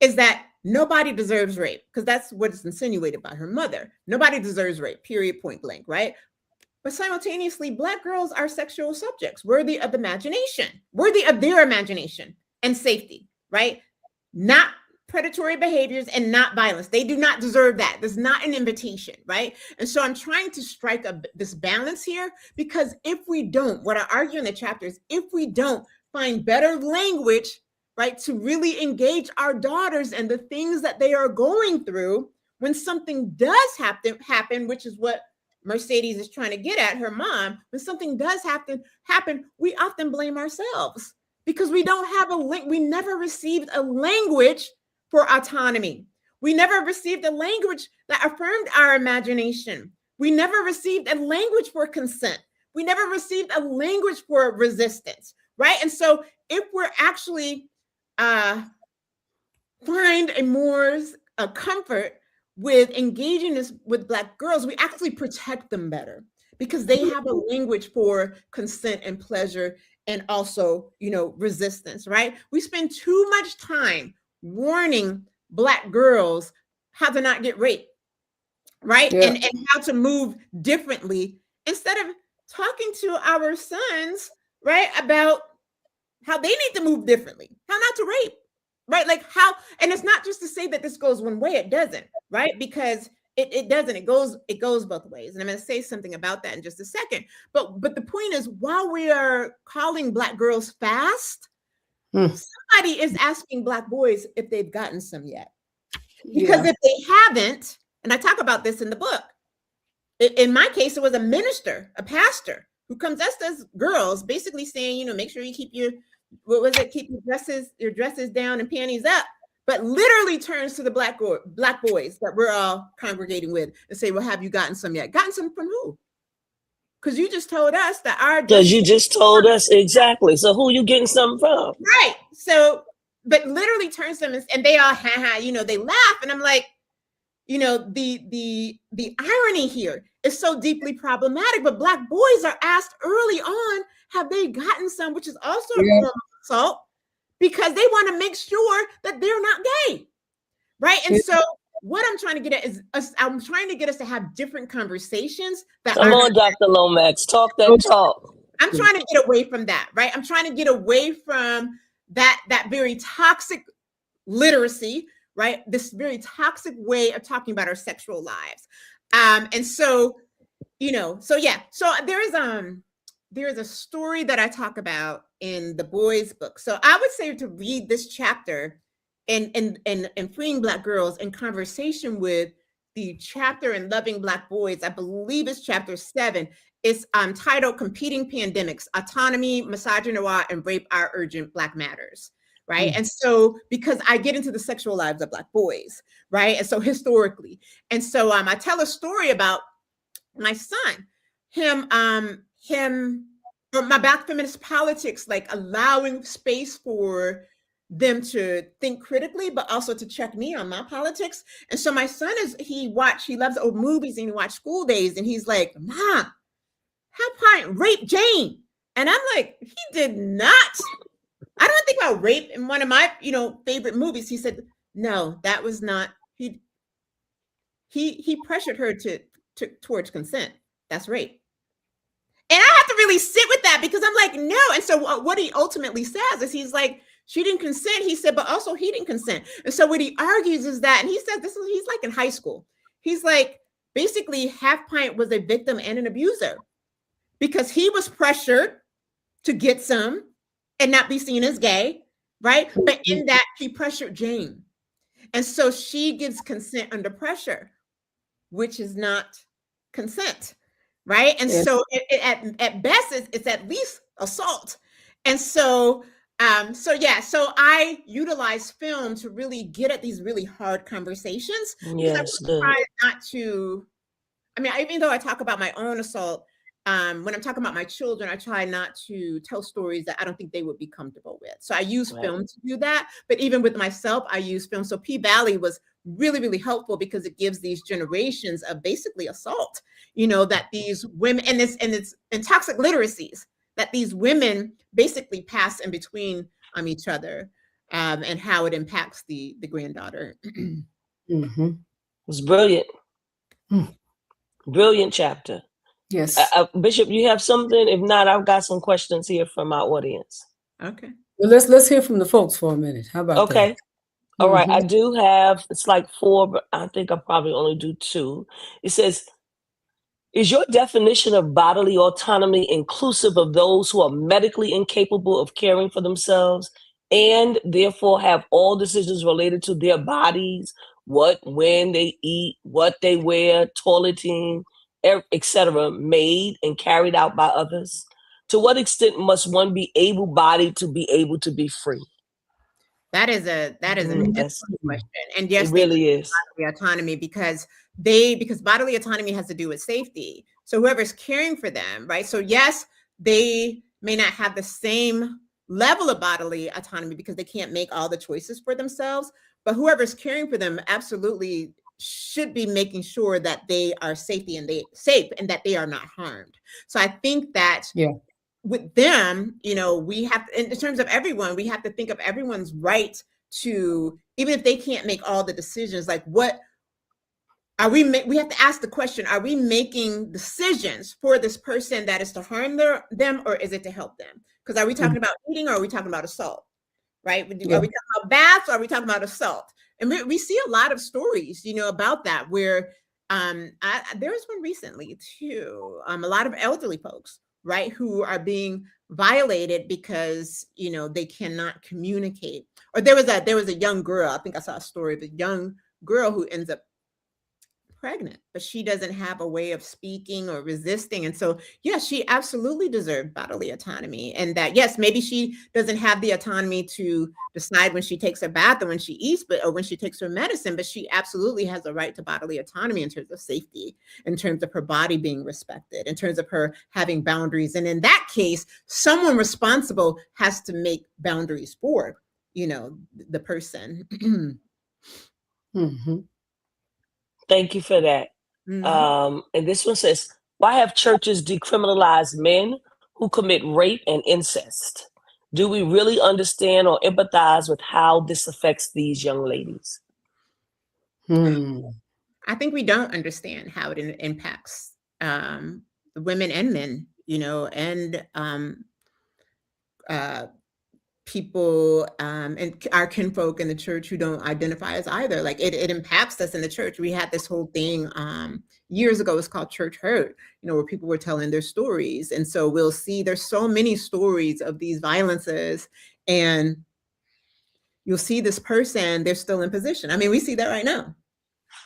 is that nobody deserves rape, because that's what is insinuated by her mother. Nobody deserves rape, period, point blank, right? But simultaneously, Black girls are sexual subjects, worthy of imagination, worthy of their imagination and safety, right? Not predatory behaviors and not violence. They do not deserve that. There's not an invitation, right? And so I'm trying to strike this balance here, because if we don't, what I argue in the chapter is, if we don't find better language, right, to really engage our daughters and the things that they are going through when something does happen, which is what Mercedes is trying to get at, her mom, when something does happen, we often blame ourselves because we don't have we never received a language for autonomy. We never received a language that affirmed our imagination. We never received a language for consent. We never received a language for resistance, right? And so if we're actually find a more comfort with engaging with Black girls, we actually protect them better because they have a language for consent and pleasure and also, resistance, right? We spend too much time warning Black girls how to not get raped, right? Yeah. And how to move differently instead of talking to our sons, right, about how they need to move differently, how not to rape, right? Like how, and it's not just to say that this goes one way, it doesn't, right? Because it doesn't, it goes both ways. And I'm going to say something about that in just a second. But the point is, while we are calling Black girls fast, somebody is asking Black boys if they've gotten some yet. Because if they haven't, and I talk about this in the book, in my case, it was a minister, a pastor, who comes us as girls, basically saying, make sure you keep your dresses down and panties up, but literally turns to the Black boys that we're all congregating with and say, well, have you gotten some yet? Gotten some from who? Because you just told us that you just told us exactly. So who you getting something from? Right. So, but literally turns them and they all, they laugh. And I'm like, the irony here is so deeply problematic, but Black boys are asked early on, have they gotten some, which is also a form of assault, because they want to make sure that they're not gay, right? And so what I'm trying to get at is I'm trying to get us to have different conversations. Come on, Dr. Lomax, talk that talk. I'm trying to get away from that, right? I'm trying to get away from that very toxic literacy, right? This very toxic way of talking about our sexual lives. And so, so there is a story that I talk about in the boys' book. So I would say to read this chapter and freeing Black girls in conversation with the chapter in Loving Black Boys. I believe it's chapter 7. It's titled Competing Pandemics, Autonomy, Misogynoir, and Rape Are Urgent Black Matters. Right. And so, because I get into the sexual lives of Black boys, right? And so historically, and so I tell a story about my son, my Black feminist politics, like allowing space for them to think critically, but also to check me on my politics. And so my son he loves old movies and he watched School Days, and he's like, Mom, Hal Pint raped Jane. And I'm like, he did not. I don't think about rape in one of my, favorite movies. He said, no, that was not, he pressured her towards consent. That's rape. And I have to really sit with that, because I'm like, no. And so what he ultimately says is, he's like, she didn't consent. He said, but also he didn't consent. And so what he argues is that, and he says he's like in high school. He's like, basically, Half Pint was a victim and an abuser, because he was pressured to get some and not be seen as gay, right? But in that, he pressured Jane. And so she gives consent under pressure, which is not consent, right? And so at best, it's at least assault. And so, so I utilize film to really get at these really hard conversations. Yes, I try not to, even though I talk about my own assault, when I'm talking about my children, I try not to tell stories that I don't think they would be comfortable with. So I use film to do that. But even with myself, I use film. So P-Valley was really, really helpful, because it gives these generations of basically assault, that these women, and it's in toxic literacies, that these women basically pass in between each other, and how it impacts the granddaughter. It was brilliant. Brilliant chapter. Yes. Bishop, you have something? If not, I've got some questions here from our audience. Okay. Well, let's hear from the folks for a minute. How about that? Okay. All right. I do have, it's like 4, but I think I'll probably only do 2. It says, is your definition of bodily autonomy inclusive of those who are medically incapable of caring for themselves and therefore have all decisions related to their bodies, when they eat, what they wear, toileting, etc., made and carried out by others? To what extent must one be able-bodied to be able to be free? That is an excellent question. And yes, it really is bodily autonomy, because bodily autonomy has to do with safety. So whoever's caring for them, right? So yes, they may not have the same level of bodily autonomy because they can't make all the choices for themselves, but whoever's caring for them absolutely should be making sure that they are safe and that they are not harmed. So I think that with them, we have, in terms of everyone, we have to think of everyone's right to, even if they can't make all the decisions, like what are we have to ask the question, are we making decisions for this person that is to harm them, or is it to help them? Because are we talking about eating, or are we talking about assault, right? Are we talking about baths, or are we talking about assault? And we see a lot of stories, about that, where there was one recently too, a lot of elderly folks, right, who are being violated because they cannot communicate. Or there was a young girl, I think I saw a story of a young girl who ends up pregnant, but she doesn't have a way of speaking or resisting. And so, yes, she absolutely deserved bodily autonomy. And that, yes, maybe she doesn't have the autonomy to decide when she takes her bath or when she eats, or when she takes her medicine, but she absolutely has a right to bodily autonomy in terms of safety, in terms of her body being respected, in terms of her having boundaries. And in that case, someone responsible has to make boundaries for, the person. Thank you for that. And this one says, why have churches decriminalized men who commit rape and incest? Do we really understand or empathize with how this affects these young ladies? I think we don't understand how it impacts women and men, and people and our kinfolk in the church who don't identify as either. Like it impacts us in the church. We had this whole thing years ago, it's called Church Hurt, where people were telling their stories. And so we'll see there's so many stories of these violences, and you'll see this person, they're still in position. I mean, we see that right now.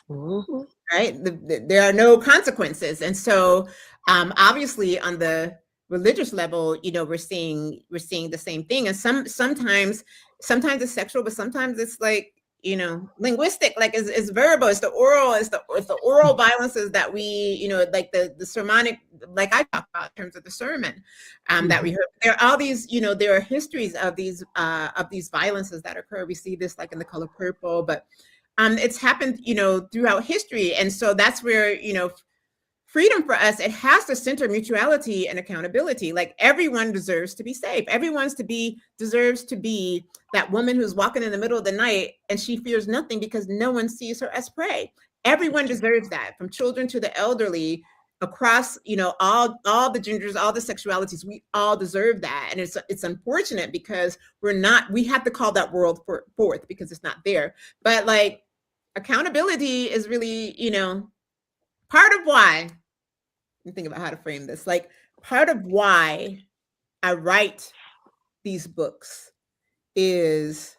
Mm-hmm. Right? There are no consequences. And so obviously on the religious level, we're seeing the same thing. And sometimes it's sexual, but sometimes it's like, linguistic, like it's verbal, it's the oral violences that we, like the sermonic, like I talk about in terms of the sermon that we heard. There are all these, there are histories of these violences that occur. We see this like in The Color Purple, but it's happened, throughout history. And so that's where, freedom for us, it has to center mutuality and accountability. Like everyone deserves to be safe. Everyone deserves to be that woman who's walking in the middle of the night and she fears nothing because no one sees her as prey. Everyone deserves that, from children to the elderly, across, all the genders, all the sexualities. We all deserve that. And it's unfortunate because we have to call that world forth because it's not there. But like accountability is really, part of why, I'm thinking about how to frame this, like part of why I write these books is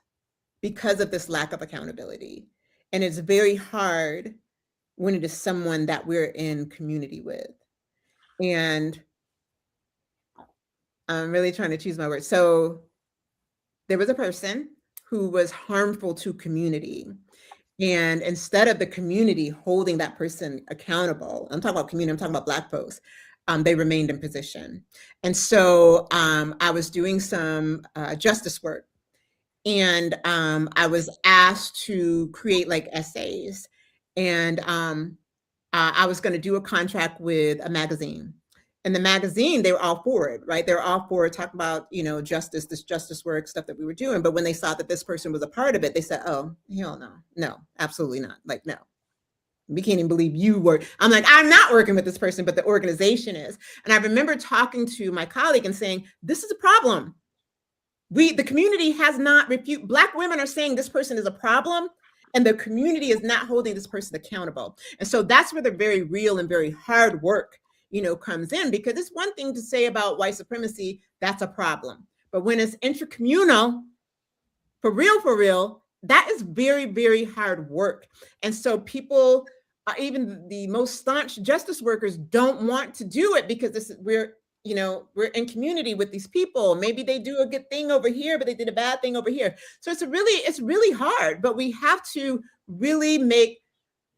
because of this lack of accountability. And it's very hard when it is someone that we're in community with. And I'm really trying to choose my words. So there was a person who was harmful to community. And instead of the community holding that person accountable, I'm talking about community, I'm talking about Black folks, they remained in position. And so I was doing some justice work, and I was asked to create like essays. And I was going to do a contract with a magazine. And the magazine, they were all for it, right? They were all for it, talking about, justice, this justice work, stuff that we were doing. But when they saw that this person was a part of it, they said, oh, hell no, absolutely not. Like, no, we can't even believe you were. I'm like, I'm not working with this person, but the organization is. And I remember talking to my colleague and saying, this is a problem. The community has not refuted. Black women are saying this person is a problem, and the community is not holding this person accountable. And so that's where the very real and very hard work comes in, because it's one thing to say about white supremacy, that's a problem. But when it's intracommunal, for real, that is very, very hard work. And so people, even the most staunch justice workers, don't want to do it because we're in community with these people. Maybe they do a good thing over here, but they did a bad thing over here. So it's really hard, but we have to really make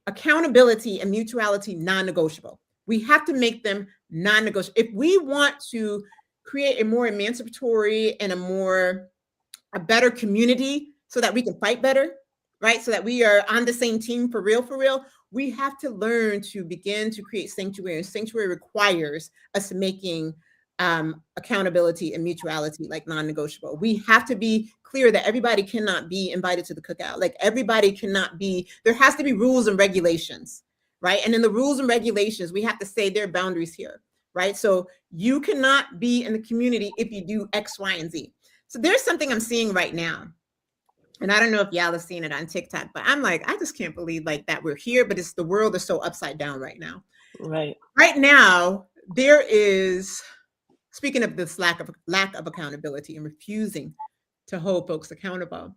accountability and mutuality non-negotiable. We have to make them non-negotiable. If we want to create a more emancipatory and a better community so that we can fight better, right? So that we are on the same team for real, we have to learn to begin to create sanctuary. Sanctuary requires us making accountability and mutuality like non-negotiable. We have to be clear that everybody cannot be invited to the cookout. Like everybody cannot be, there has to be rules and regulations, right? And in the rules and regulations, we have to say there are boundaries here, right? So you cannot be in the community if you do X, Y, and Z. So there's something I'm seeing right now. And I don't know if y'all have seen it on TikTok, but I'm like, I just can't believe like that we're here, but the world is so upside down right now. Right. Right now, there is, speaking of this lack of accountability and refusing to hold folks accountable,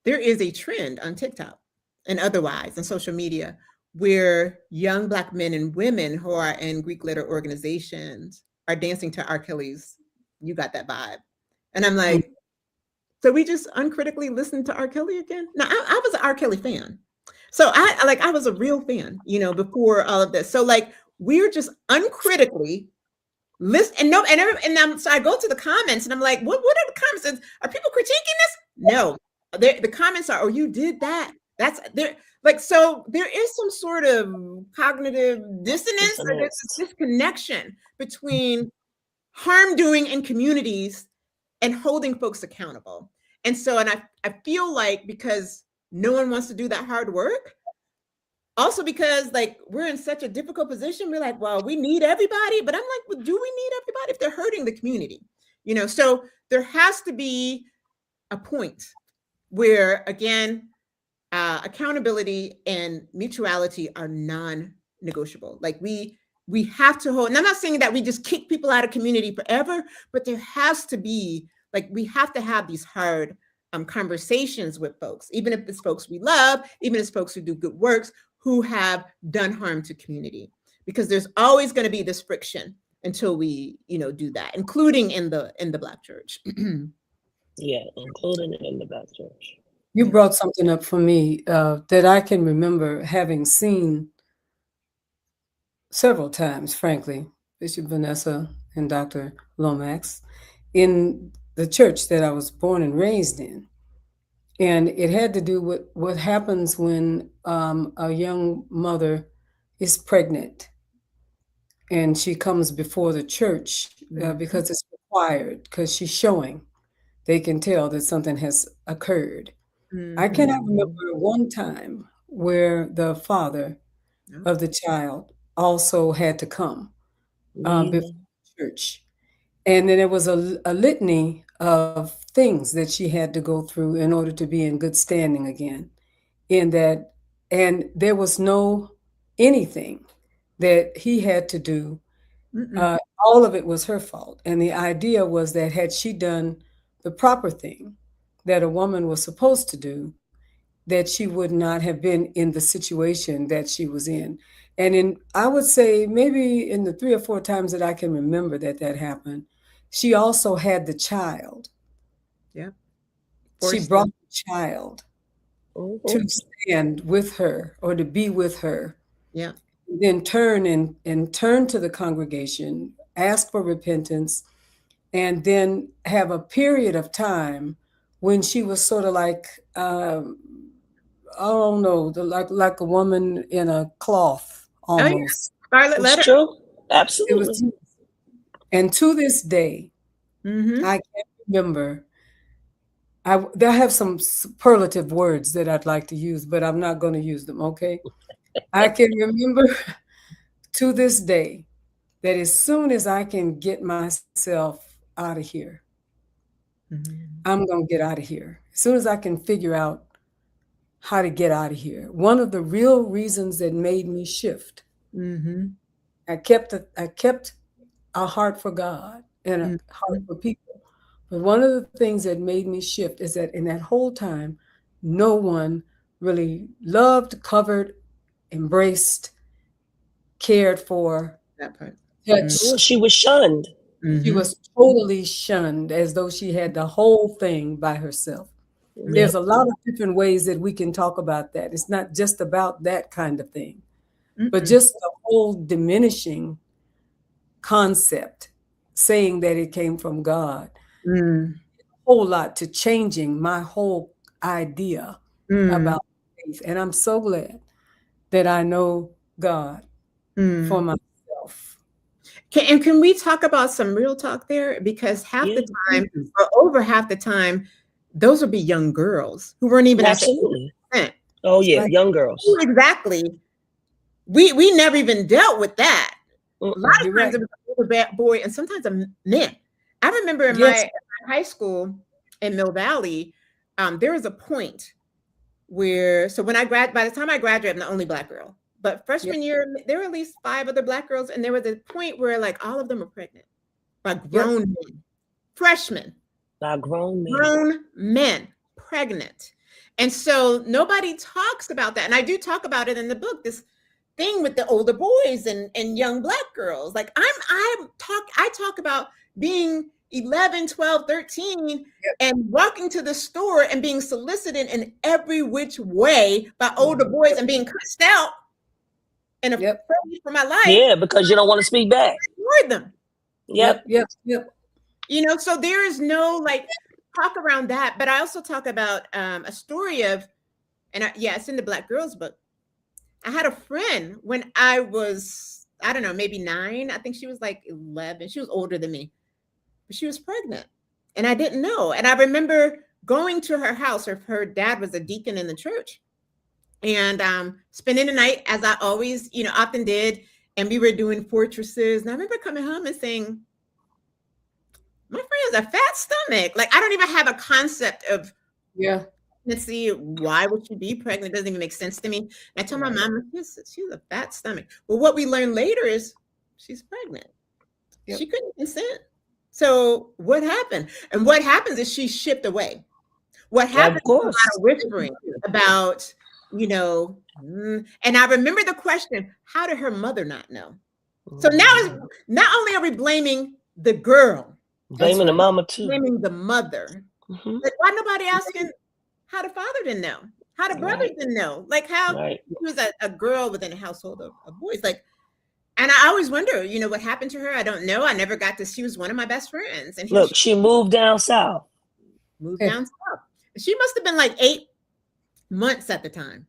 there is a trend on TikTok and otherwise in social media where young Black men and women who are in Greek letter organizations are dancing to R. Kelly's You Got That Vibe. And I'm like, so we just uncritically listened to R. Kelly again? Now, I was an R. Kelly fan. So I was a real fan, before all of this. So like, we're just uncritically listen. So I go to the comments and I'm like, what are the comments? Are people critiquing this? No, the comments are, oh, you did that. That's there. Like, so there is some sort of cognitive dissonance. Or there's this disconnection between harm doing in communities and holding folks accountable. And so, and I feel like because no one wants to do that hard work, also because like we're in such a difficult position, we're like, well, we need everybody. But I'm like, well, do we need everybody if they're hurting the community? So there has to be a point where, again, accountability and mutuality are non-negotiable. Like we have to hold, and I'm not saying that we just kick people out of community forever, but there has to be, like, we have to have these hard conversations with folks, even if it's folks we love, even if it's folks who do good works, who have done harm to community, because there's always going to be this friction until we, do that, including in the Black church. Yeah, including in the Black church. You brought something up for me that I can remember having seen several times, frankly, Bishop Vanessa and Dr. Lomax, in the church that I was born and raised in. And it had to do with what happens when a young mother is pregnant and she comes before the church because it's required, because she's showing. They can tell that something has occurred. I cannot remember one time where the father of the child also had to come before the church. And then there was a litany of things that she had to go through in order to be in good standing again. And there was no anything that he had to do. All of it was her fault. And the idea was that had she done the proper thing that a woman was supposed to do, that she would not have been in the situation that she was in. And I would say maybe in the 3 or 4 times that I can remember that happened, she also had the child. Yeah. She brought the child to stand with her or to be with her. Yeah. Then turn and turn to the congregation, ask for repentance, and then have a period of time when she was sort of like, I don't know, like a woman in a cloth almost. Scarlet Letter. True. Absolutely. And to this day, I can't remember. I have some superlative words that I'd like to use, but I'm not going to use them, okay? I can remember to this day that as soon as I can get myself out of here, I'm going to get out of here. As soon as I can figure out how to get out of here. One of the real reasons that made me shift, I kept a heart for God and a heart for people. But one of the things that made me shift is that in that whole time, no one really loved, covered, embraced, cared for, that part. Touched. She was shunned. She was totally shunned, as though she had the whole thing by herself. There's a lot of different ways that we can talk about that. It's not just about that kind of thing, but just the whole diminishing concept, saying that it came from God. A whole lot to changing my whole idea about faith. And I'm so glad that I know God for myself. Can we talk about some real talk there? Because half the time, or over half the time, those would be young girls who weren't even Absolutely. at Oh yeah, young girls. Exactly. We never even dealt with that. A lot of times it was an older boy and sometimes a man. I remember in my high school in Mill Valley, there was a point where, so when by the time I graduated, I'm the only Black girl. But freshman year, there were at least 5 other Black girls, and there was a point where like all of them were pregnant by grown men, freshmen. By grown men pregnant. And so nobody talks about that. And I do talk about it in the book, this thing with the older boys and young Black girls. Like I talk about being 11, 12, 13 and walking to the store and being solicited in every which way by older boys and being cussed out and afraid for my life. Yeah, because you don't want to speak back. Toward them. Yep. So there is no like talk around that. But I also talk about a story of, it's in the Black Girls book. I had a friend when I was, I don't know, maybe 9. I think she was like 11. She was older than me, but she was pregnant and I didn't know. And I remember going to her house. Her dad was a deacon in the church and spending the night, as I always, often did. And we were doing fortresses. And I remember coming home and saying, my friend has a fat stomach. Like, I don't even have a concept of pregnancy. Why would she be pregnant? It doesn't even make sense to me. And I told my mom, she's a fat stomach. Well, what we learned later is she's pregnant. She couldn't consent. So what happened? And what happens is she's shipped away. What happened Of was a lot course. of whispering about, and I remember the question, how did her mother not know? So now it's not only are we blaming the girl, Blaming the mama too. blaming the mother. Like, why nobody asking how the father didn't know? How the brothers didn't know? Like how he was a girl within a household of boys. Like, and I always wonder, what happened to her? I don't know. I never got to. She was one of my best friends. And look, she moved down south. Moved down south. She must have been like 8 months at the time,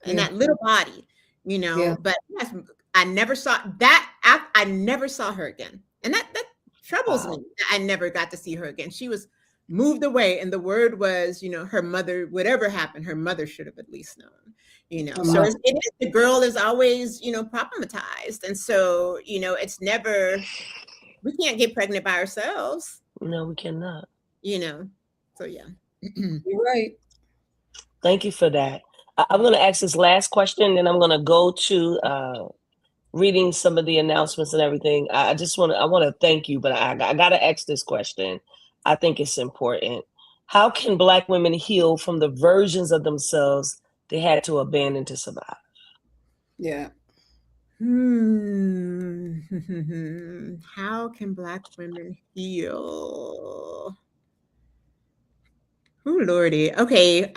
in that little body, But yes, I never saw that. I never saw her again, and that troubles me. I never got to see her again. She was moved away, and the word was, her mother. Whatever happened, her mother should have at least known. So it is, the girl is always, problematized, and so it's never. We can't get pregnant by ourselves. No, we cannot. So yeah. You're right. Thank you for that. I'm going to ask this last question, then I'm going to go to reading some of the announcements and everything. I want to thank you, but I got to ask this question. I think it's important. How can Black women heal from the versions of themselves they had to abandon to survive? Yeah. How can Black women heal? Oh, Lordy. Okay.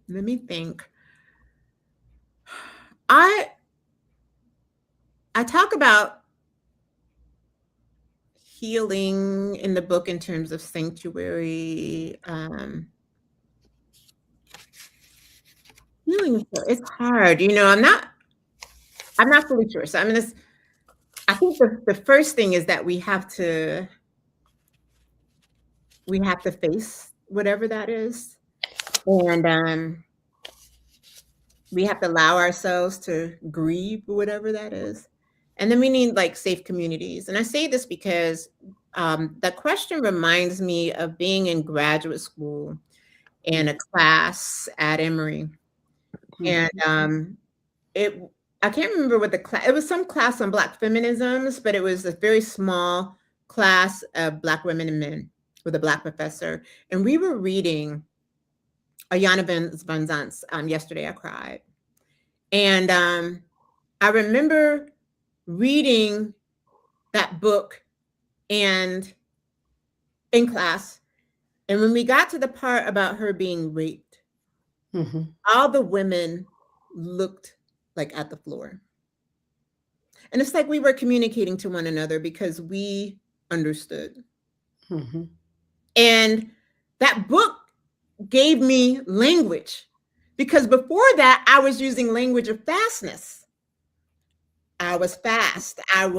Let me think. I talk about healing in the book in terms of sanctuary. Healing, it's hard. I'm not fully sure. So I think the first thing is that we have to face whatever that is, and we have to allow ourselves to grieve whatever that is, and then we need like safe communities. And I say this because the question reminds me of being in graduate school in a class at Emory, and I can't remember what the class. It was some class on Black feminisms, but it was a very small class of Black women and men with a Black professor, and we were reading Ayana Van Zant's Yesterday I Cried. And I remember reading that book and in class. And when we got to the part about her being raped, all the women looked like at the floor. And it's like we were communicating to one another because we understood. And that book gave me language, because before that, I was using language of fastness. I was fast. But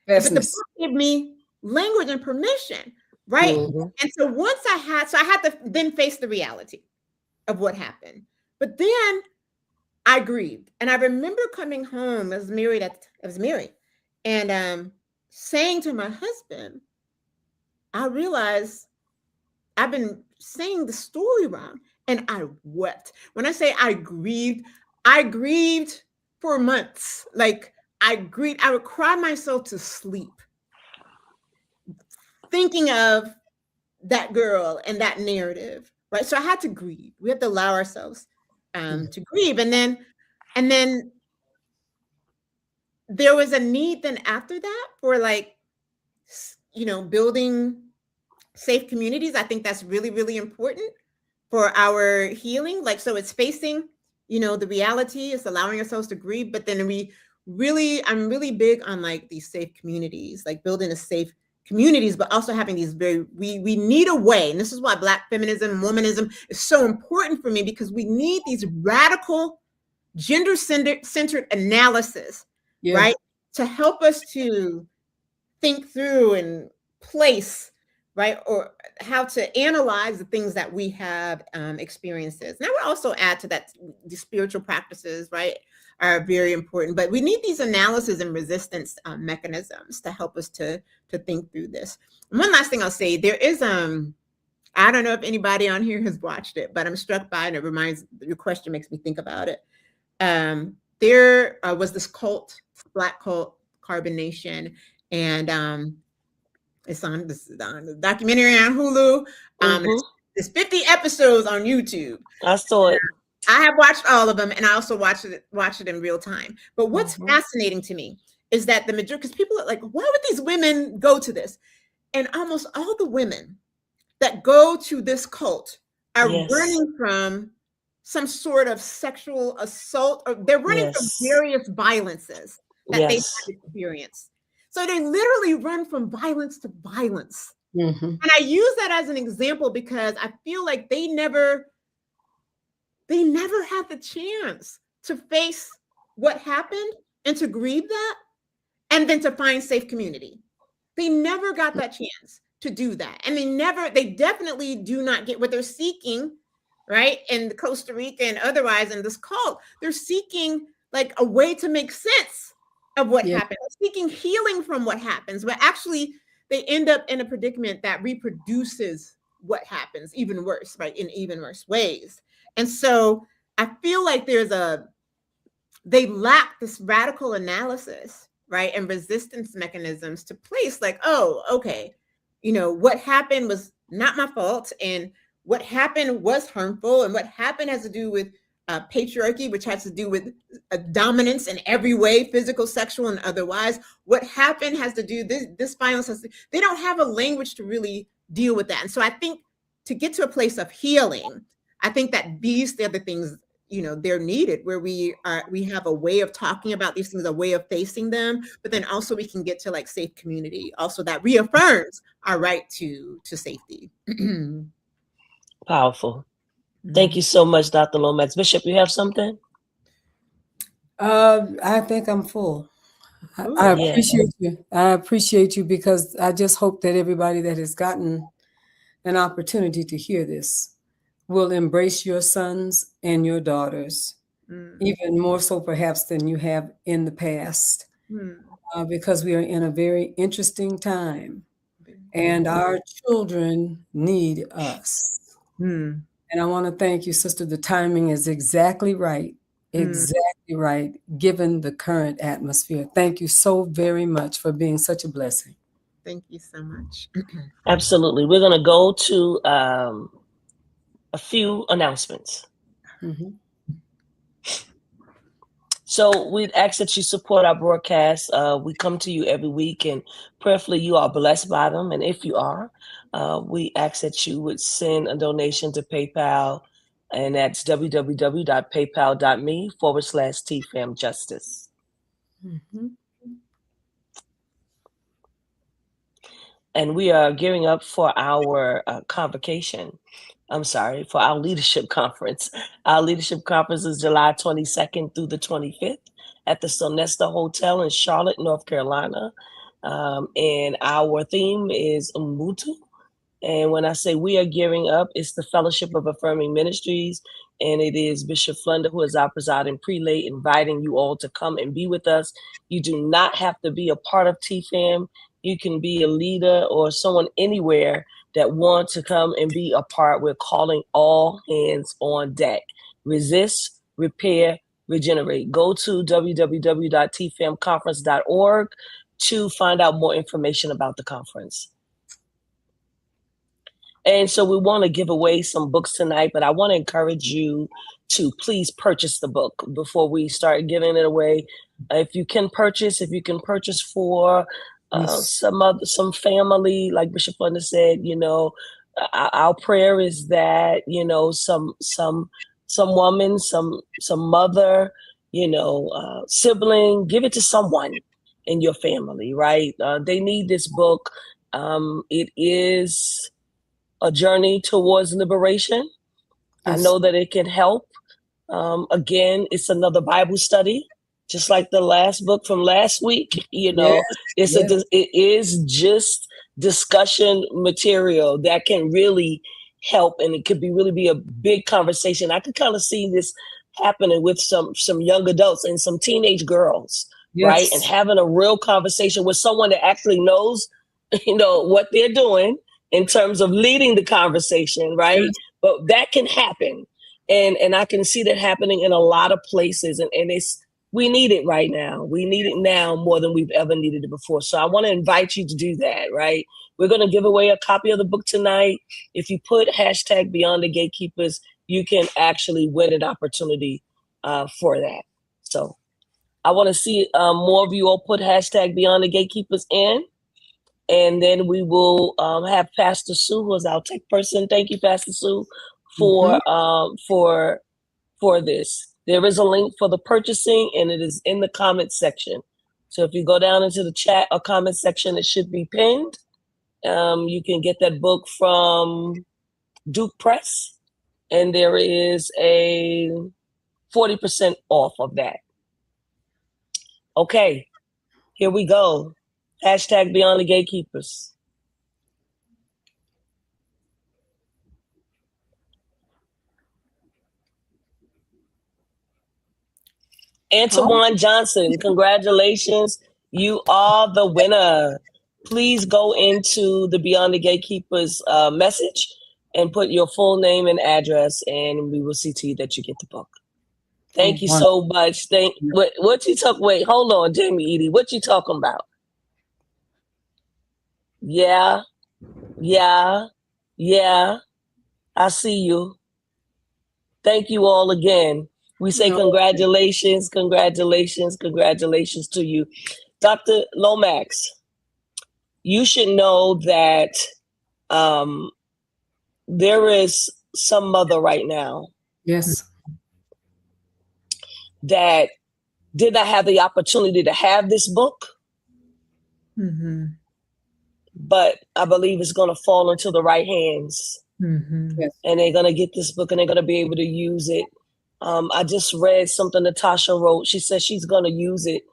the book gave me language and permission, right? And so once I had to then face the reality of what happened. But then I grieved. And I remember coming home, I was married, and saying to my husband, I realized I've been saying the story wrong, and I wept. When I say I grieved for months. Like I would cry myself to sleep, thinking of that girl and that narrative, right? So I had to grieve. We have to allow ourselves to grieve, and then there was a need then after that for building safe communities. I think that's really, really important for our healing. So it's facing, the reality, is allowing ourselves to grieve. But then I'm really big on these safe communities, building a safe communities, but also having these we need a way. And this is why Black feminism, womanism is so important for me, because we need these radical gender-centered analysis, right? To help us to think through and place, right? Or how to analyze the things that we have experiences. And I would also add to that, the spiritual practices, right, are very important. But we need these analysis and resistance mechanisms to help us to think through this. And one last thing I'll say, there is, I don't know if anybody on here has watched it, but I'm struck by it. And your question makes me think about it. There was this cult, Black cult, Carbon Nation, and It's on the documentary on Hulu. There's 50 episodes on YouTube. I saw it. I have watched all of them, and I also watch it in real time. But what's fascinating to me is that the majority, because people are like, why would these women go to this? And almost all the women that go to this cult are running from some sort of sexual assault, or they're running from various violences that they've experienced. So they literally run from violence to violence. And I use that as an example because I feel like they never had the chance to face what happened and to grieve that and then to find safe community. They never got that chance to do that. And they definitely do not get what they're seeking, right? In Costa Rica and otherwise in this cult, they're seeking like a way to make sense of what happened, they're seeking healing from what happens, but actually they end up in a predicament that reproduces what happens even worse, right? In even worse ways. And so I feel like they lack this radical analysis, right? And resistance mechanisms to place like, oh, okay, what happened was not my fault. And what happened was harmful. And what happened has to do with patriarchy, which has to do with dominance in every way, physical, sexual, and otherwise. What happened has to do, this violence they don't have a language to really deal with that. And so I think to get to a place of healing, I think that the other things, they're needed, where we have a way of talking about these things, a way of facing them, but then also we can get to like safe community, also that reaffirms our right to safety. Powerful. Thank you so much, Dr. Lomax. Bishop, you have something? I think I'm full. I appreciate you. I appreciate you because I just hope that everybody that has gotten an opportunity to hear this will embrace your sons and your daughters, even more so perhaps than you have in the past, because we are in a very interesting time and our children need us. And I want to thank you, sister. The timing is exactly right. Exactly right, given the current atmosphere. Thank you so very much for being such a blessing. Thank you so much. Absolutely. We're going to go to a few announcements. So we'd ask that you support our broadcast. We come to you every week, and prayerfully you are blessed by them. And if you are, we ask that you would send a donation to PayPal, and that's www.paypal.me/TFAMJustice. And we are gearing up for our convocation. For our leadership conference. Our leadership conference is July 22nd through the 25th at the Sonesta Hotel in Charlotte, North Carolina. And our theme is Ubuntu. And when I say we are gearing up, it's the Fellowship of Affirming Ministries. And it is Bishop Flunder, who is our presiding prelate, inviting you all to come and be with us. You do not have to be a part of TFAM. You can be a leader or someone anywhere that want to come and be a part. We're calling all hands on deck. Resist, repair, regenerate. Go to www.tfamconference.org to find out more information about the conference. And so we want to give away some books tonight, but I want to encourage you to please purchase the book before we start giving it away. If you can purchase for some family, like Bishop Flunder said, our prayer is that, some woman, some mother, sibling, give it to someone in your family, right? They need this book. It is a journey towards liberation. Yes. I know that it can help. Again, it's another Bible study. Just like the last book from last week, it is just discussion material that can really help, and it could really be a big conversation. I could kind of see this happening with some young adults and some teenage girls, right? And having a real conversation with someone that actually knows, what they're doing in terms of leading the conversation, right? Yes. But that can happen, and I can see that happening in a lot of places, and it's we need it right now. We need it now more than we've ever needed it before. So I want to invite you to do that, right? We're going to give away a copy of the book tonight. If you put hashtag Beyond the Gatekeepers, you can actually win an opportunity for that. So I want to see more of you all put hashtag Beyond the Gatekeepers in. And then we will have Pastor Sue, who is our tech person. Thank you, Pastor Sue, for this. There is a link for the purchasing, and it is in the comment section. So if you go down into the chat or comment section, it should be pinned. You can get that book from Duke Press, and there is a 40% off of that. Okay, here we go. Hashtag Beyond the Gatekeepers. Antoine Johnson, congratulations. You are the winner. Please go into the Beyond the Gatekeepers message and put your full name and address, and we will see to you that you get the book. Thank you so much. What you talk? Wait, hold on, Jamie Edie. What you talking about? Yeah. I see you. Thank you all again. We say congratulations to you. Dr. Lomax, you should know that there is some mother right now. Yes. That did not have the opportunity to have this book. Mm-hmm. But I believe it's going to fall into the right hands. Mm-hmm. Yes. And they're going to get this book and they're going to be able to use it. I just read something Natasha wrote. She said she's going to use it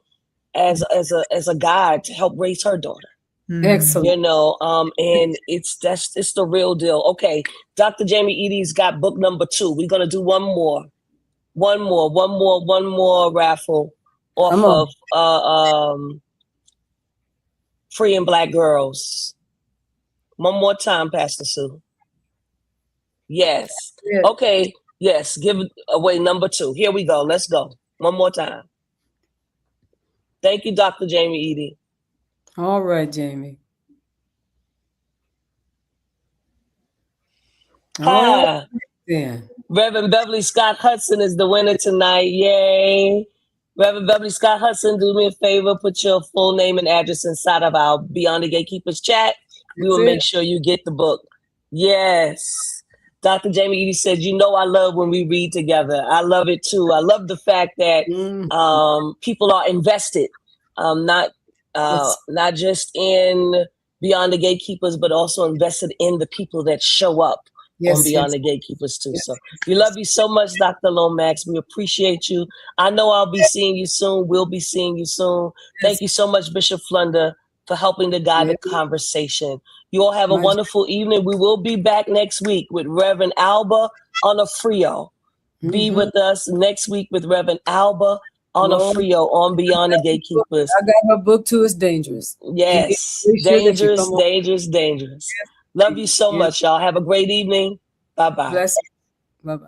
as a guide to help raise her daughter. Excellent. You know, and it's the real deal. Okay, Dr. Jamie Edie's got book number 2. We're going to do one more raffle off of Freeing Black Girls. One more time, Pastor Sue. Yes. Okay. Yes. Give away number 2. Here we go. Let's go. One more time. Thank you, Dr. Jamie Edie. All right, Jamie. Hi. Then. Reverend Beverly Scott Hudson is the winner tonight. Yay. Reverend Beverly Scott Hudson, do me a favor, put your full name and address inside of our Beyond the Gatekeepers chat. We will make sure you get the book. Yes. Dr. Jamie Edie said, you know I love when we read together. I love it too. I love the fact that people are invested, not just in Beyond the Gatekeepers, but also invested in the people that show up on Beyond the Gatekeepers too. So we love you so much, Dr. Lomax. We appreciate you. I know I'll be seeing you soon. We'll be seeing you soon. Thank you so much, Bishop Flunder, for helping to guide the conversation. You all have a wonderful evening. We will be back next week with Reverend Alba Onofrio. Be with us next week with Reverend Alba Onofrio on Beyond the Gatekeepers. I got her book too. It's dangerous. Yes. Dangerous. Love you so much, y'all. Have a great evening. Bye-bye. Bless you. Bye-bye.